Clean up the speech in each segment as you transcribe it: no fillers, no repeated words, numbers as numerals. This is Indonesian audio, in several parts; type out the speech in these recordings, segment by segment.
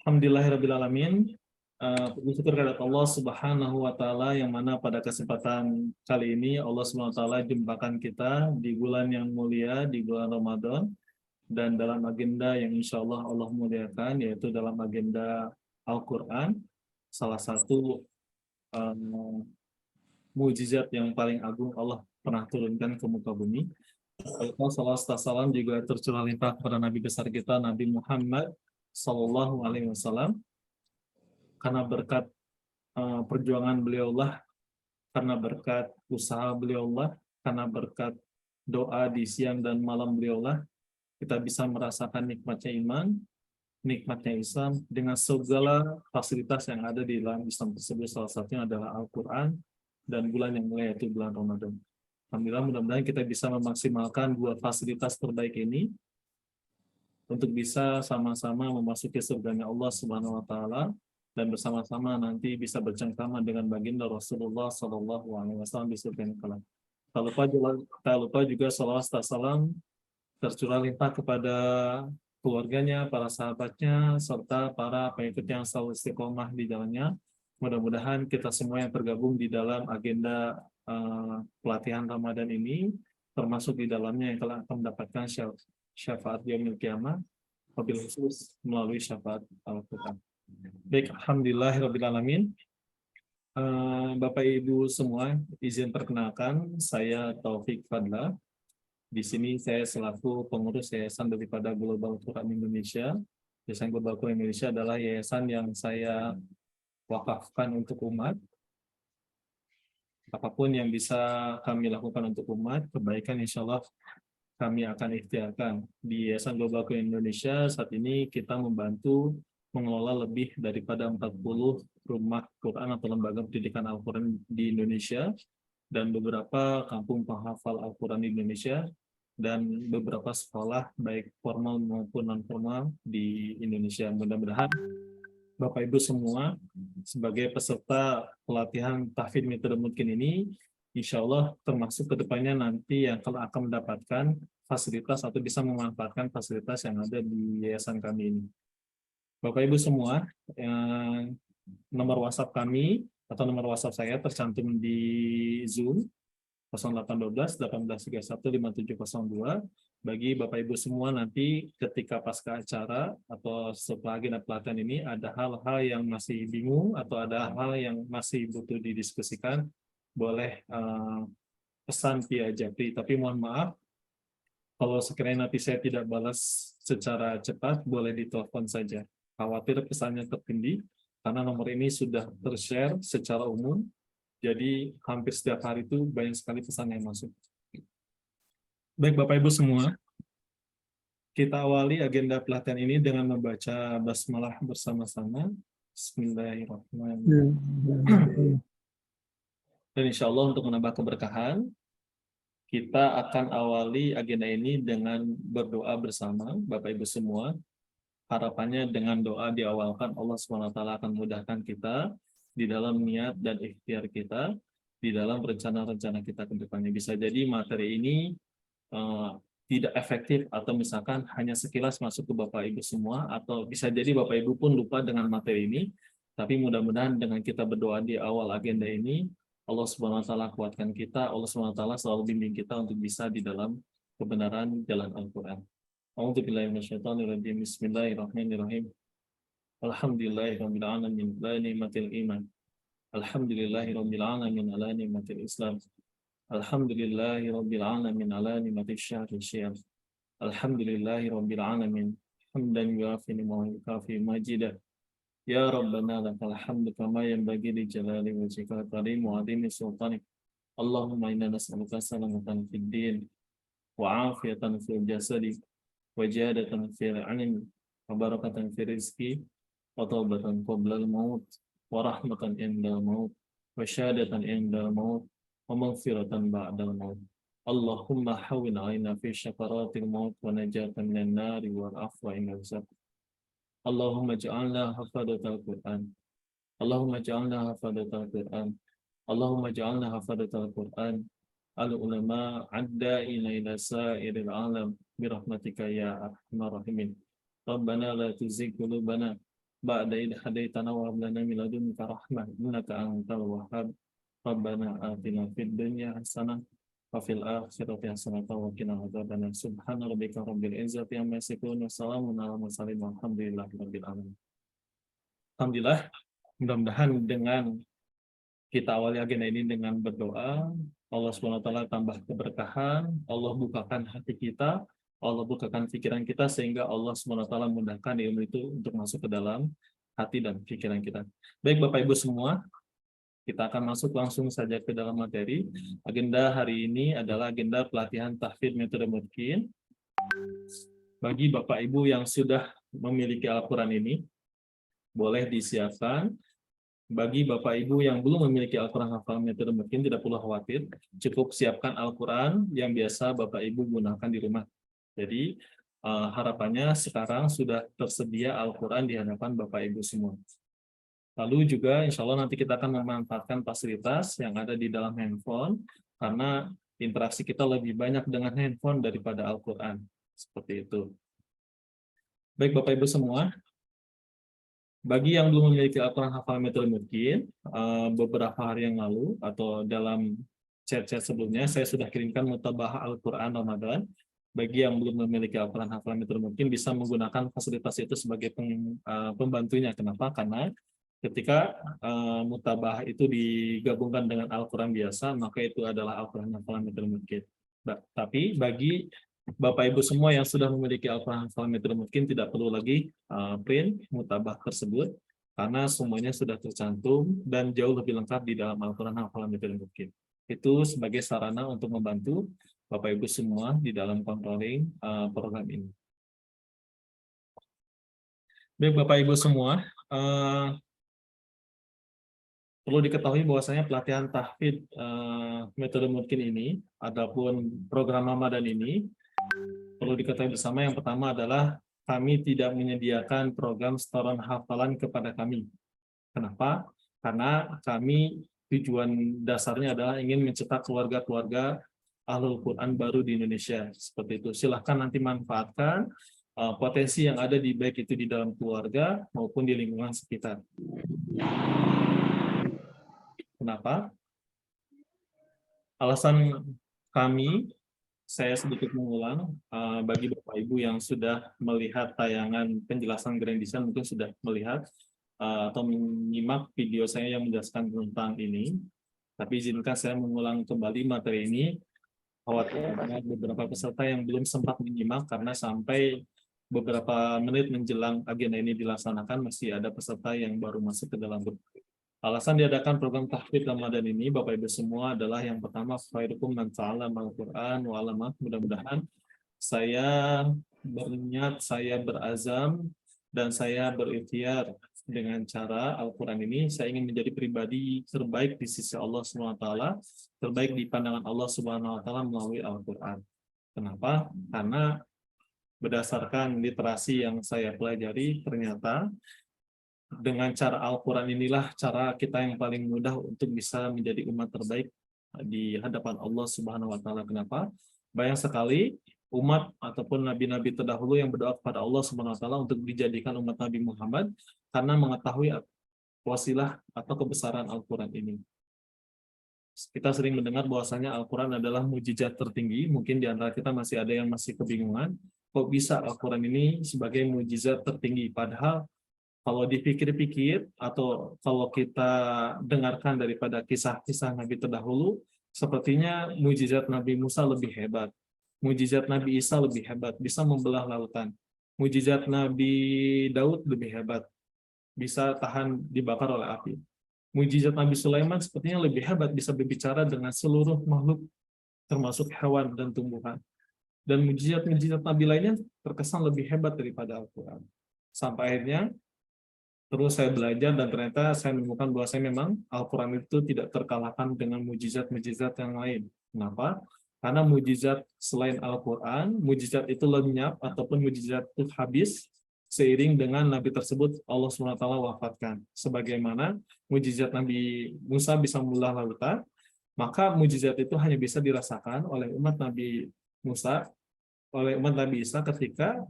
Alhamdulillahirrabbilalamin. Puji syukur kepada Allah Subhanahu wa Ta'ala, yang mana pada kesempatan kali ini Allah Subhanahu wa Ta'ala jumpakan kita di bulan yang mulia, di bulan Ramadan, dan dalam agenda yang insya Allah Allah muliakan, yaitu dalam agenda Al-Quran, salah satu um, mujizat yang paling agung Allah pernah turunkan ke muka bumi. Salawat salam juga tercurah limpah kepada Nabi besar kita, Nabi Muhammad Sallallahu Alaihi Wasallam, karena berkat perjuangan beliaulah, karena berkat usaha beliaulah, karena berkat doa di siang dan malam beliaulah, kita bisa merasakan nikmatnya iman, nikmatnya Islam, dengan segala fasilitas yang ada di dalam Islam tersebut. Salah satunya adalah Al-Quran dan bulan yang mulia, yaitu bulan Ramadan. Alhamdulillah, mudah-mudahan kita bisa memaksimalkan dua fasilitas terbaik ini untuk bisa sama-sama memasuki surganya Allah Subhanahu wa Ta'ala, dan bersama-sama nanti bisa bercengkrama dengan baginda Rasulullah Sallallahu Alaihi Wasallam di surga yang kelak. Tak lupa juga salawat salam tercurah limpah kepada keluarganya, para sahabatnya, serta para pengikut yang selalu istiqomah di jalannya. Mudah-mudahan kita semua yang tergabung di dalam agenda pelatihan Ramadan ini, termasuk di dalamnya yang telah akan mendapatkan syafaat yaumil qiyamah, wabil khusus melalui syafaat Al-Quran. Baik, alhamdulillahirrabbilalamin. Bapak Ibu semua, izin perkenalkan, saya Taufik Fadla. Di sini saya selaku pengurus Yayasan daripada Global Quran Indonesia. Yayasan Global Quran Indonesia adalah yayasan yang saya wakafkan untuk umat. Apapun yang bisa kami lakukan untuk umat, kebaikan insya Allah kami akan ikhtiarkan. Di Yayasan Global Quran Indonesia saat ini kita membantu mengelola lebih daripada 40 rumah Quran atau lembaga pendidikan Al-Quran di Indonesia, dan beberapa kampung penghafal Al-Quran di Indonesia, dan beberapa sekolah baik formal maupun non-formal di Indonesia. Mudah-mudahan Bapak Ibu semua sebagai peserta pelatihan tahfidz metode mungkin ini, insya Allah termasuk kedepannya nanti yang akan mendapatkan fasilitas atau bisa memanfaatkan fasilitas yang ada di yayasan kami ini. Bapak Ibu semua, nomor WhatsApp kami atau nomor WhatsApp saya tercantum di Zoom 0812 1831 5702. Bagi Bapak Ibu semua, nanti ketika pasca acara atau setelah agenda pelatihan ini ada hal-hal yang masih bingung atau ada hal yang masih butuh didiskusikan, boleh pesan via Japri. Tapi mohon maaf, kalau sekiranya nanti saya tidak balas secara cepat, boleh ditelepon saja. Khawatir pesannya tertindih, karena nomor ini sudah tershare secara umum, jadi hampir setiap hari itu banyak sekali pesan yang masuk. Baik Bapak Ibu semua, kita awali agenda pelatihan ini dengan membaca basmalah bersama-sama. Bismillahirrahmanirrahim. Dan insya Allah untuk menambah keberkahan, kita akan awali agenda ini dengan berdoa bersama Bapak Ibu semua. Harapannya dengan doa diawalkan, Allah SWT akan mudahkan kita di dalam niat dan ikhtiar kita, di dalam rencana-rencana kita ke depannya. Bisa jadi materi ini tidak efektif, atau misalkan hanya sekilas masuk ke Bapak Ibu semua, atau bisa jadi Bapak Ibu pun lupa dengan materi ini. Tapi mudah-mudahan dengan kita berdoa di awal agenda ini, Allah Subhanahu wa Ta'ala kuatkan kita, Allah Subhanahu wa Ta'ala selalu bimbing kita untuk bisa di dalam kebenaran jalan Al-Quran. A'udzubillahi minasyaitonirrajim. Bismillahirrahmanirrahim. Alhamdulillahirabbil alamin ala ni'matil iman. Alhamdulillahirabbil alamin ala ni'matil islam. Alhamdulillahirabbil alamin ala ni'matil syahril syam. Alhamdulillahirabbil alamin hamdan yuafi wa yukafi majidah. Ya Rabbana lakal hamdu kama yanbaghi li jalali wajhikal karim wa 'azimi sultanik. Allahumma inna nas'aluka salamatan fid din wa 'afiyatan fil jasadi wa ziyadatan fil 'ilmi wa barakatan fil rizqi wa taubatan qabla al-maut wa rahmatan indal maut wa syahadatan indal maut wa maghfiratan ba'dal maut. Allahumma hawwin 'alaina fi syakaratil maut wa najatan minan nari wal afwa indal hisab. Allahumma ja'alna hafadhatal Qur'an. Allahumma ja'alna hafadhatal Qur'an. Allahumma ja'alna hafadhatal Qur'an. Al-ulama adda'ina ila sa'iril alam birahmatika ya arhamar rahimin. Rabbana la tuzigh qulubana ba'da idh hadaitana wa hab lana min ladunka rahmah innaka antal wahhab. Rabbana atina fid dunya hasanah wa fil akhirati hasanah wa qina adzabannar. Subhana rabbika rabbil izzati amma yasifun wa salamun alal mursalin walhamdulillahi rabbil alamin. Alhamdulillah, mudah-mudahan dengan kita awali agenda ini dengan berdoa, Allah SWT tambah keberkahan, Allah bukakan hati kita, Allah bukakan pikiran kita, sehingga Allah SWT mudahkan ilmu itu untuk masuk ke dalam hati dan pikiran kita. Baik Bapak Ibu semua, kita akan masuk langsung saja ke dalam materi. Agenda hari ini adalah agenda pelatihan tahfidz metode mungkin. Bagi Bapak Ibu yang sudah memiliki Al-Quran ini, boleh disiapkan. Bagi Bapak Ibu yang belum memiliki Al-Quran hafal metode mungkin, tidak perlu khawatir, cukup siapkan Al-Quran yang biasa Bapak Ibu gunakan di rumah. Jadi harapannya sekarang sudah tersedia Al-Quran di hadapan Bapak Ibu semua. Lalu juga insya Allah nanti kita akan memanfaatkan fasilitas yang ada di dalam handphone, karena interaksi kita lebih banyak dengan handphone daripada Al-Quran. Seperti itu. Baik Bapak Ibu semua, bagi yang belum memiliki Al-Quran hafal metode mungkin, beberapa hari yang lalu atau dalam chat-chat sebelumnya, saya sudah kirimkan mutabah Al-Quran Ramadan. Bagi yang belum memiliki Al-Quran hafal metode mungkin, bisa menggunakan fasilitas itu sebagai pembantunya. Kenapa? Karena ketika mutabah itu digabungkan dengan Al-Quran biasa, maka itu adalah Al-Quran hafal metode mungkin. Tapi bagi Bapak Ibu semua yang sudah memiliki Al-Quran hafal metode mungkin, tidak perlu lagi print mutabah tersebut, karena semuanya sudah tercantum dan jauh lebih lengkap di dalam Al-Quran hafal metode mungkin. Itu sebagai sarana untuk membantu Bapak Ibu semua di dalam controlling program ini. Baik Bapak Ibu semua, perlu diketahui bahwasanya pelatihan tahfidz metode mungkin ini ataupun program Ramadan ini perlu diketahui bersama, yang pertama adalah kami tidak menyediakan program setoran hafalan kepada kami. Kenapa? Karena kami tujuan dasarnya adalah ingin mencetak keluarga-keluarga Ahlul Quran baru di Indonesia. Seperti itu. Silahkan nanti manfaatkan potensi yang ada di baik itu di dalam keluarga maupun di lingkungan sekitar. Kenapa? Alasan kami, saya sedikit mengulang, bagi Bapak Ibu yang sudah melihat tayangan penjelasan Grand Design, mungkin sudah melihat atau menyimak video saya yang menjelaskan tentang ini. Tapi izinkan saya mengulang kembali materi ini. Khawatir ada beberapa peserta yang belum sempat menyimak, karena sampai beberapa menit menjelang agenda ini dilaksanakan, masih ada peserta yang baru masuk ke dalam grup. Alasan diadakan program tahfidz Ramadan ini, Bapak Ibu semua, adalah yang pertama, khairukum man ta'allama al-Qur'an wa 'allama. Mudah-mudahan saya berniat, saya berazam, dan saya berikhtiar dengan cara Al-Quran ini. Saya ingin menjadi pribadi terbaik di sisi Allah SWT, terbaik di pandangan Allah SWT melalui Al-Quran. Kenapa? Karena berdasarkan literasi yang saya pelajari, ternyata dengan cara Al-Quran inilah cara kita yang paling mudah untuk bisa menjadi umat terbaik di hadapan Allah Subhanahu wa Ta'ala. Kenapa? Banyak sekali umat ataupun nabi-nabi terdahulu yang berdoa kepada Allah Subhanahu wa Ta'ala untuk dijadikan umat Nabi Muhammad karena mengetahui wasilah atau kebesaran Al-Quran ini. Kita sering mendengar bahwasanya Al-Quran adalah mukjizat tertinggi. Mungkin di antara kita masih ada yang masih kebingungan, kok bisa Al-Quran ini sebagai mukjizat tertinggi? Padahal kalau dipikir-pikir atau kalau kita dengarkan daripada kisah-kisah Nabi terdahulu, sepertinya mukjizat Nabi Musa lebih hebat. Mukjizat Nabi Isa lebih hebat, bisa membelah lautan. Mukjizat Nabi Daud lebih hebat, bisa tahan dibakar oleh api. Mukjizat Nabi Sulaiman sepertinya lebih hebat, bisa berbicara dengan seluruh makhluk, termasuk hewan dan tumbuhan. Dan mukjizat-mukjizat Nabi lainnya terkesan lebih hebat daripada Al-Quran. Sampai akhirnya, terus saya belajar dan ternyata saya menemukan bahwa saya memang Al-Quran itu tidak terkalahkan dengan mukjizat-mukjizat yang lain. Kenapa? Karena mukjizat selain Al-Quran, mukjizat itu lenyap ataupun mukjizat itu habis seiring dengan Nabi tersebut Allah SWT wafatkan. Sebagaimana mukjizat Nabi Musa bisa membelah lautan, maka mukjizat itu hanya bisa dirasakan oleh umat Nabi Musa, oleh umat Nabi Isa ketika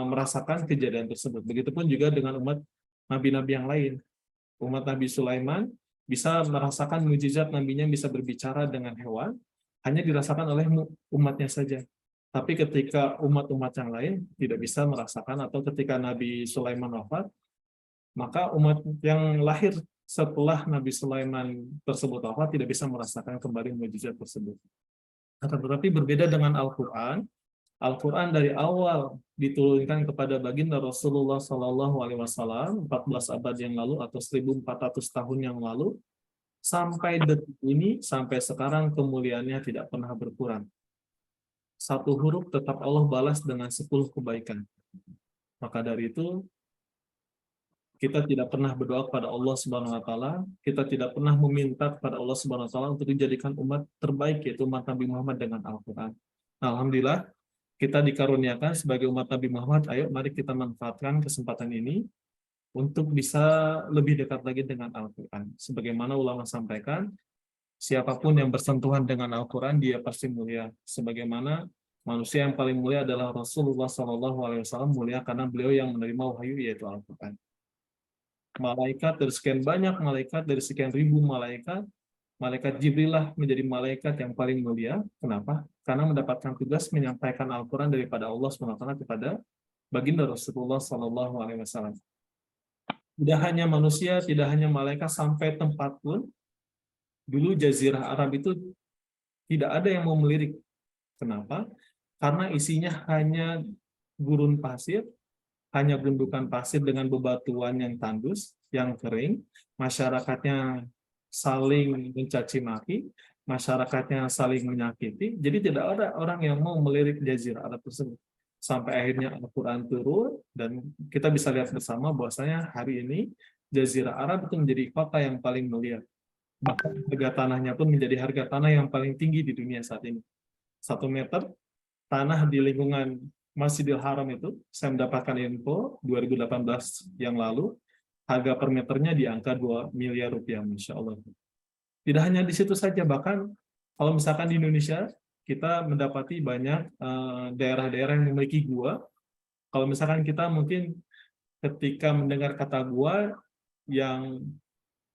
merasakan kejadian tersebut. Begitupun juga dengan umat nabi-nabi yang lain. Umat Nabi Sulaiman bisa merasakan mukjizat nabinya bisa berbicara dengan hewan, hanya dirasakan oleh umatnya saja. Tapi ketika umat-umat yang lain tidak bisa merasakan, atau ketika Nabi Sulaiman wafat, maka umat yang lahir setelah Nabi Sulaiman tersebut wafat tidak bisa merasakan kembali mukjizat tersebut. Tetapi berbeda dengan Al-Quran. Al-Quran dari awal diturunkan kepada baginda Rasulullah SAW 14 abad yang lalu atau 1400 tahun yang lalu, sampai detik ini, sampai sekarang kemuliaannya tidak pernah berkurang. Satu huruf tetap Allah balas dengan 10 kebaikan. Maka dari itu, kita tidak pernah berdoa kepada Allah Subhanahu wa taala, kita tidak pernah meminta kepada Allah Subhanahu wa taala untuk dijadikan umat terbaik, yaitu umat Nabi Muhammad dengan Al-Qur'an. Alhamdulillah, kita dikaruniakan sebagai umat Nabi Muhammad. Ayo mari kita manfaatkan kesempatan ini untuk bisa lebih dekat lagi dengan Al-Qur'an. Sebagaimana ulama sampaikan, siapapun yang bersentuhan dengan Al-Qur'an dia pasti mulia. Sebagaimana manusia yang paling mulia adalah Rasulullah SAW, mulia karena beliau yang menerima wahyu, yaitu Al-Qur'an. Malaikat dari sekian banyak malaikat, dari sekian ribu malaikat, malaikat Jibril lah menjadi malaikat yang paling mulia. Kenapa? Karena mendapatkan tugas menyampaikan Al-Quran daripada Allah SWT kepada baginda Rasulullah SAW. Tidak hanya manusia, tidak hanya malaikat, sampai tempat pun. Dulu Jazirah Arab itu tidak ada yang mau melirik. Kenapa? Karena isinya hanya gurun pasir, hanya gundukan pasir dengan bebatuan yang tandus, yang kering, masyarakatnya saling mencaci maki, masyarakatnya saling menyakiti, jadi tidak ada orang yang mau melirik Jazirah Arab tersebut. Sampai akhirnya Al-Quran turun, dan kita bisa lihat bersama bahwasanya hari ini Jazirah Arab itu menjadi kota yang paling mulia. Bahkan harga tanahnya pun menjadi harga tanah yang paling tinggi di dunia saat ini. 1 meter tanah di lingkungan Masjidil Haram itu, saya mendapatkan info 2018 yang lalu, harga per meternya di angka 2 miliar rupiah, Masya Allah. Tidak hanya di situ saja, bahkan kalau misalkan di Indonesia, kita mendapati banyak daerah-daerah yang memiliki gua. Kalau misalkan kita mungkin ketika mendengar kata gua, yang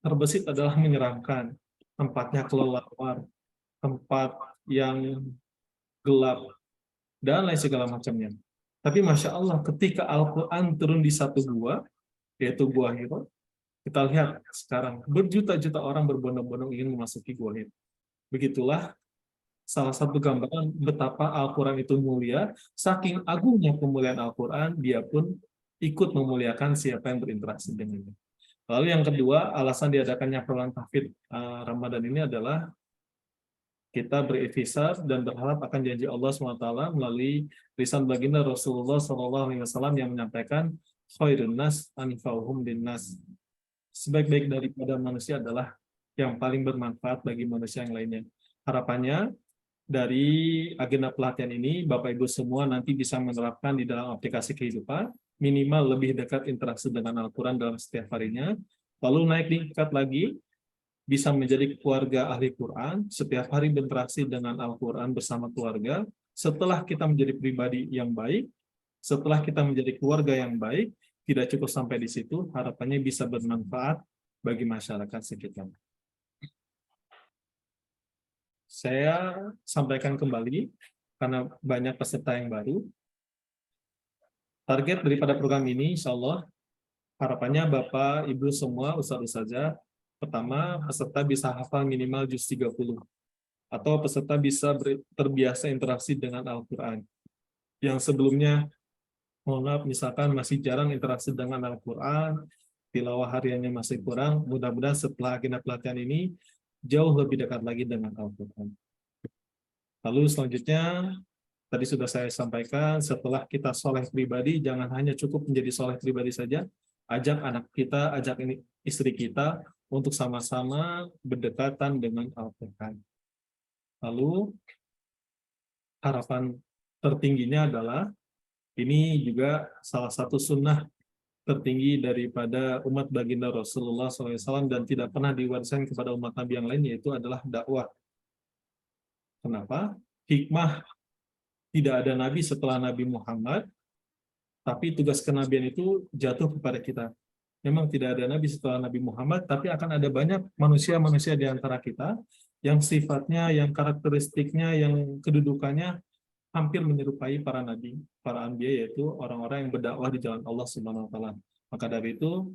terbesit adalah menyeramkan, tempatnya kelelawar, tempat yang gelap, dan lain segala macamnya. Tapi Masya Allah, ketika Al-Quran turun di satu gua, yaitu Gua Hiro, kita lihat sekarang berjuta-juta orang berbondong-bondong ingin memasuki Gua Hiro. Begitulah salah satu gambaran betapa Al-Quran itu mulia. Saking agungnya kemuliaan Al-Quran, dia pun ikut memuliakan siapa yang berinteraksi dengannya. Lalu yang kedua, alasan diadakannya perlombaan tahfidz Ramadan ini adalah kita berikhtisar dan berharap akan janji Allah SWT melalui lisan baginda Rasulullah SAW yang menyampaikan khairun nas anfa'uhum linnas. Sebaik-baik daripada manusia adalah yang paling bermanfaat bagi manusia yang lainnya. Harapannya dari agenda pelatihan ini, Bapak Ibu semua nanti bisa menerapkan di dalam aplikasi kehidupan, minimal lebih dekat interaksi dengan Al-Quran dalam setiap harinya, lalu naik tingkat lagi, bisa menjadi keluarga ahli Quran, setiap hari berinteraksi dengan Al-Quran bersama keluarga. Setelah kita menjadi pribadi yang baik, setelah kita menjadi keluarga yang baik, tidak cukup sampai di situ, harapannya bisa bermanfaat bagi masyarakat sekitar. Saya sampaikan kembali, karena banyak peserta yang baru. Target daripada program ini, insya Allah, harapannya Bapak, Ibu semua, Ustaz-Ustazah, pertama, peserta bisa hafal minimal juz 30, atau peserta bisa terbiasa interaksi dengan Al-Quran. Yang sebelumnya, mohon maaf, misalkan masih jarang interaksi dengan Al-Quran, tilawah hariannya masih kurang, mudah-mudahan setelah agenda pelatihan ini, jauh lebih dekat lagi dengan Al-Quran. Lalu selanjutnya, tadi sudah saya sampaikan, setelah kita soleh pribadi, jangan hanya cukup menjadi soleh pribadi saja, ajak anak kita, ajak istri kita, untuk sama-sama berdekatan dengan Al-Quran. Lalu, harapan tertingginya adalah, ini juga salah satu sunnah tertinggi daripada umat baginda Rasulullah SAW dan tidak pernah diwariskan kepada umat Nabi yang lain, yaitu adalah dakwah. Kenapa? Hikmah tidak ada Nabi setelah Nabi Muhammad, tapi tugas kenabian itu jatuh kepada kita. memang tidak ada nabi setelah Nabi Muhammad, tapi akan ada banyak manusia-manusia di antara kita yang sifatnya, yang karakteristiknya, yang kedudukannya hampir menyerupai para nabi, para anbiya, yaitu orang-orang yang berdakwah di jalan Allah Subhanahu wa taala. Maka dari itu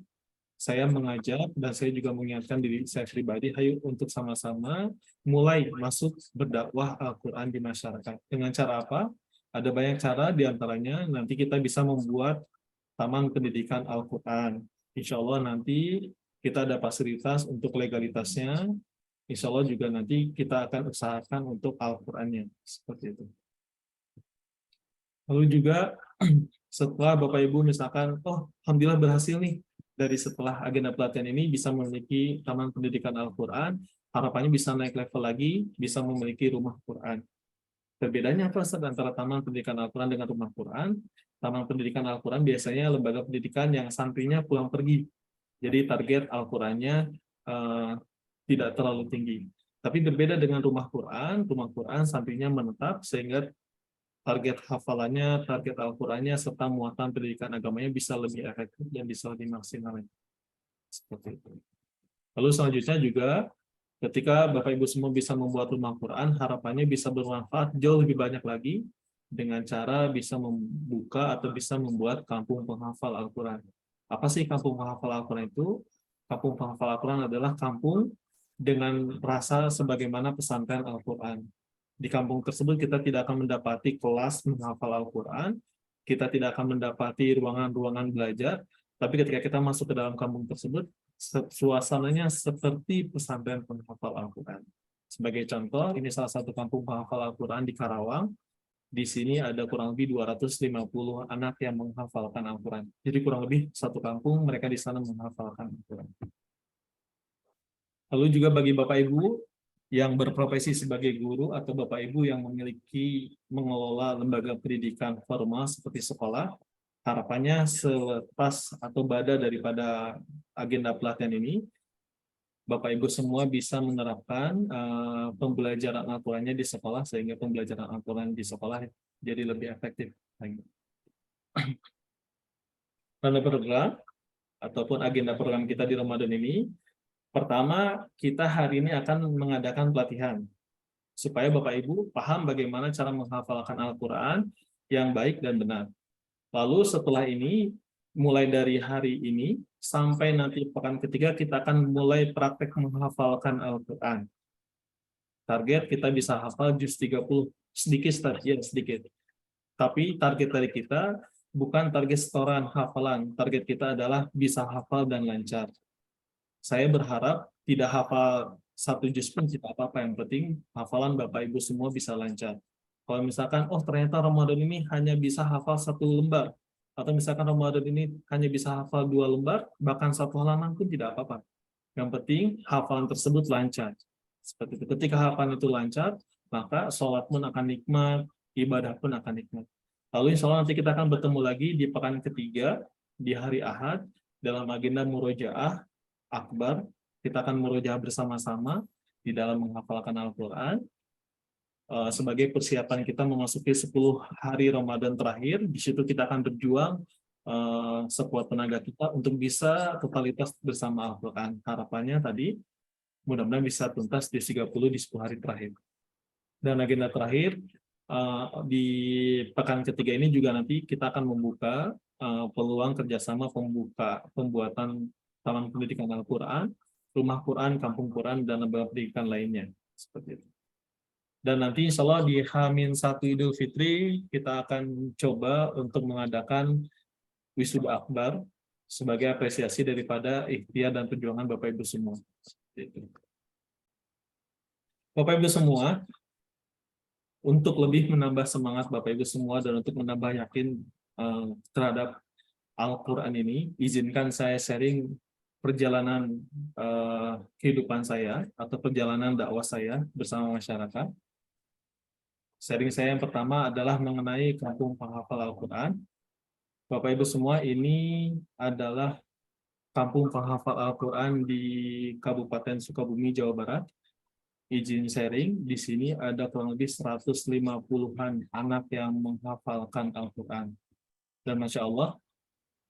saya mengajak dan saya juga mengingatkan diri saya pribadi, ayo untuk sama-sama mulai masuk berdakwah Al-Quran di masyarakat. Dengan cara apa? Ada banyak cara, diantaranya nanti kita bisa membuat taman pendidikan Al-Quran. Insya Allah nanti kita ada fasilitas untuk legalitasnya. Insya Allah juga nanti kita akan usahakan untuk Al-Qurannya. Seperti itu. Lalu juga setelah Bapak Ibu misalkan, oh Alhamdulillah berhasil nih, dari setelah agenda pelatihan ini bisa memiliki taman pendidikan Al-Quran, harapannya bisa naik level lagi, bisa memiliki rumah Quran. Perbedaannya apa Ustaz, antara taman pendidikan Al-Quran dengan rumah Quran? Taman pendidikan Al-Quran biasanya lembaga pendidikan yang santrinya pulang pergi. Jadi target Al-Qurannya tidak terlalu tinggi. Tapi berbeda dengan rumah Quran santrinya menetap sehingga target hafalannya, target Al-Qurannya, serta muatan pendidikan agamanya bisa lebih efektif dan bisa lebih maksimal. Seperti itu. Lalu selanjutnya juga, ketika Bapak Ibu semua bisa membuat rumah Quran, harapannya bisa bermanfaat jauh lebih banyak lagi dengan cara bisa membuka atau bisa membuat kampung penghafal Al-Quran. Apa sih kampung penghafal Al-Quran itu? Kampung penghafal Al-Quran adalah kampung dengan rasa sebagaimana pesantren Al-Quran. Di kampung tersebut kita tidak akan mendapati kelas menghafal Al-Quran, kita tidak akan mendapati ruangan-ruangan belajar, tapi ketika kita masuk ke dalam kampung tersebut, suasananya seperti pesantren penghafal Al-Quran. Sebagai contoh, ini salah satu kampung penghafal Al-Quran di Karawang. Di sini ada kurang lebih 250 anak yang menghafalkan Al-Quran. Jadi kurang lebih satu kampung mereka di sana menghafalkan Al-Quran. Lalu juga bagi Bapak Ibu yang berprofesi sebagai guru atau Bapak Ibu yang memiliki mengelola lembaga pendidikan formal seperti sekolah, harapannya selepas atau pada daripada agenda pelatihan ini, Bapak Ibu semua bisa menerapkan pembelajaran Al-Qurannya di sekolah sehingga pembelajaran Al-Quran di sekolah jadi lebih efektif. Pada program ataupun agenda program kita di Ramadan ini, pertama kita hari ini akan mengadakan pelatihan supaya Bapak Ibu paham bagaimana cara menghafalkan Al-Quran yang baik dan benar. Lalu setelah ini, mulai dari hari ini sampai nanti pekan ketiga, kita akan mulai praktek menghafalkan Al-Quran. Target kita bisa hafal juz 30, sedikit saja, sedikit. Tapi target dari kita bukan target setoran hafalan, target kita adalah bisa hafal dan lancar. Saya berharap tidak hafal satu juz pun tidak apa-apa, yang penting hafalan Bapak Ibu semua bisa lancar. Kalau misalkan, oh ternyata Ramadan ini hanya bisa hafal satu lembar, atau misalkan Ramadan ini hanya bisa hafal 2 lembar, bahkan 1 halaman pun tidak apa-apa. Yang penting hafalan tersebut lancar. Seperti itu. Ketika hafalan itu lancar, maka sholat pun akan nikmat, ibadah pun akan nikmat. Lalu insya Allah nanti kita akan bertemu lagi di pekan ketiga, di hari Ahad, dalam agenda murojaah akbar. Kita akan murojaah bersama-sama di dalam menghafalkan Al-Quran. Sebagai persiapan kita memasuki 10 hari Ramadan terakhir, di situ kita akan berjuang sekuat tenaga kita untuk bisa totalitas bersama Al-Quran. Harapannya tadi, mudah-mudahan bisa tuntas di 30 di 10 hari terakhir. Dan agenda terakhir, di pekan ketiga ini juga nanti kita akan membuka peluang kerjasama pembuatan taman pendidikan Al-Quran, rumah Quran, kampung Quran, dan lembaga pendidikan lainnya. Seperti itu. Dan nanti insya Allah di H-1 Idul Fitri kita akan coba untuk mengadakan wisuda akbar sebagai apresiasi daripada ikhtiar dan perjuangan Bapak Ibu semua. Bapak Ibu semua, untuk lebih menambah semangat Bapak Ibu semua dan untuk menambah yakin terhadap Al-Quran ini, izinkan saya sharing perjalanan kehidupan saya atau perjalanan dakwah saya bersama masyarakat. Sharing saya yang pertama adalah mengenai kampung penghafal Al-Quran. Bapak Ibu semua, ini adalah kampung penghafal Al-Quran di Kabupaten Sukabumi, Jawa Barat. Izin sharing, di sini ada kurang lebih 150-an anak yang menghafalkan Al-Quran. Dan Masya Allah,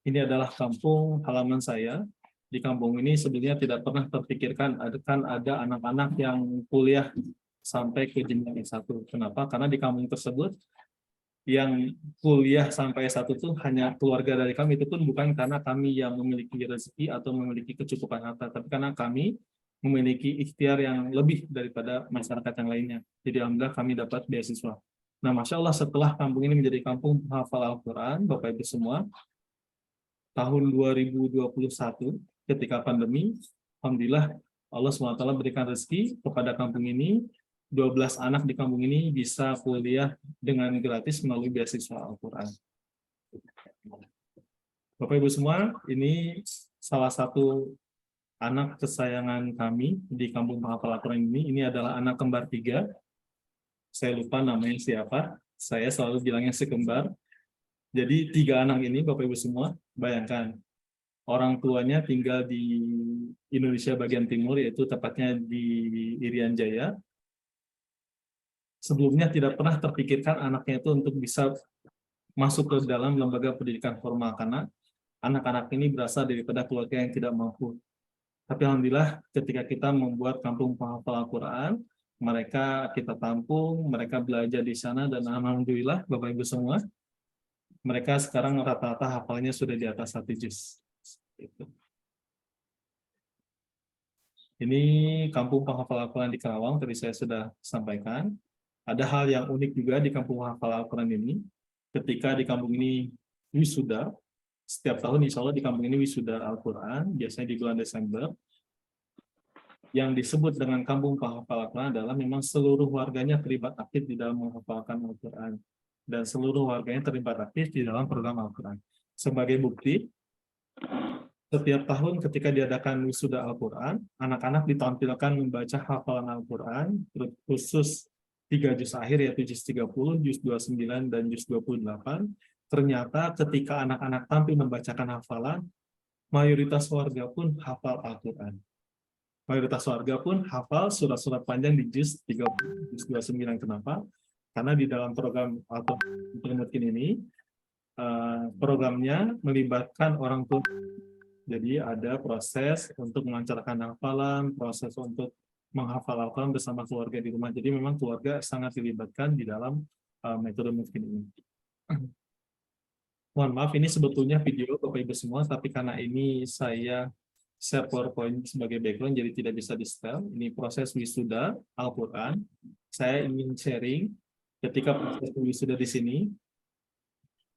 Ini adalah kampung halaman saya. Di kampung ini sebenarnya tidak pernah terpikirkan akan ada anak-anak yang kuliah sampai ke jenjang S1. Kenapa? Karena di kampung tersebut yang kuliah sampai S1 itu hanya keluarga dari kami, itu pun bukan karena kami yang memiliki rezeki atau memiliki kecukupan harta, tapi karena kami memiliki ikhtiar yang lebih daripada masyarakat yang lainnya. Jadi alhamdulillah kami dapat beasiswa. Nah, Masya Allah, setelah kampung ini menjadi kampung hafal Al-Quran, Bapak Ibu semua, tahun 2021 ketika pandemi, alhamdulillah Allah SWT berikan rezeki kepada kampung ini. 12 anak di kampung ini bisa kuliah dengan gratis melalui beasiswa Al-Quran. Bapak Ibu semua, ini salah satu anak kesayangan kami di kampung penghafal Al-Quran ini. Ini adalah anak kembar 3. Saya lupa namanya siapa. Saya selalu bilangnya si kembar. Jadi 3 anak ini, Bapak Ibu semua, bayangkan. Orang tuanya tinggal di Indonesia bagian timur, yaitu tepatnya di Irian Jaya. Sebelumnya tidak pernah terpikirkan anaknya itu untuk bisa masuk ke dalam lembaga pendidikan formal, karena anak-anak ini berasal daripada keluarga yang tidak mampu. Tapi alhamdulillah ketika kita membuat kampung penghafal Al-Quran, mereka kita tampung, mereka belajar di sana, dan alhamdulillah Bapak Ibu semua, mereka sekarang rata-rata hafalnya sudah di atas 1 juz. Ini kampung penghafal Al-Quran di Karawang, tadi saya sudah sampaikan. Ada hal yang unik juga di kampung penghafal Al-Quran ini. Ketika di kampung ini wisuda, setiap tahun insya Allah di kampung ini wisuda Al-Quran, biasanya di bulan Desember. Yang disebut dengan kampung penghafal Al-Quran adalah memang seluruh warganya terlibat aktif di dalam menghafalkan Al-Quran. Dan seluruh warganya terlibat aktif di dalam program Al-Quran. Sebagai bukti, setiap tahun ketika diadakan wisuda Al-Quran, anak-anak ditampilkan membaca hafalan Al-Quran, khusus 3 juz akhir, yaitu juz 30, juz 29, dan juz 28. Ternyata ketika anak-anak tampil membacakan hafalan, mayoritas warga pun hafal Al-Quran. Mayoritas warga pun hafal surat-surat panjang di juz 30, juz 29. Kenapa? Karena di dalam program Al-Quran ini, programnya melibatkan orang tua. Jadi ada proses untuk melancarkan hafalan, proses untuk menghafal Al-Quran bersama keluarga di rumah. Jadi memang keluarga sangat dilibatkan di dalam metode mungkin ini. Mohon maaf, ini sebetulnya video Bapak Ibu semua, tapi karena ini saya share PowerPoint sebagai background, jadi tidak bisa di-setel. Ini proses wisuda Al-Quran. Saya ingin sharing ketika proses wisuda di sini.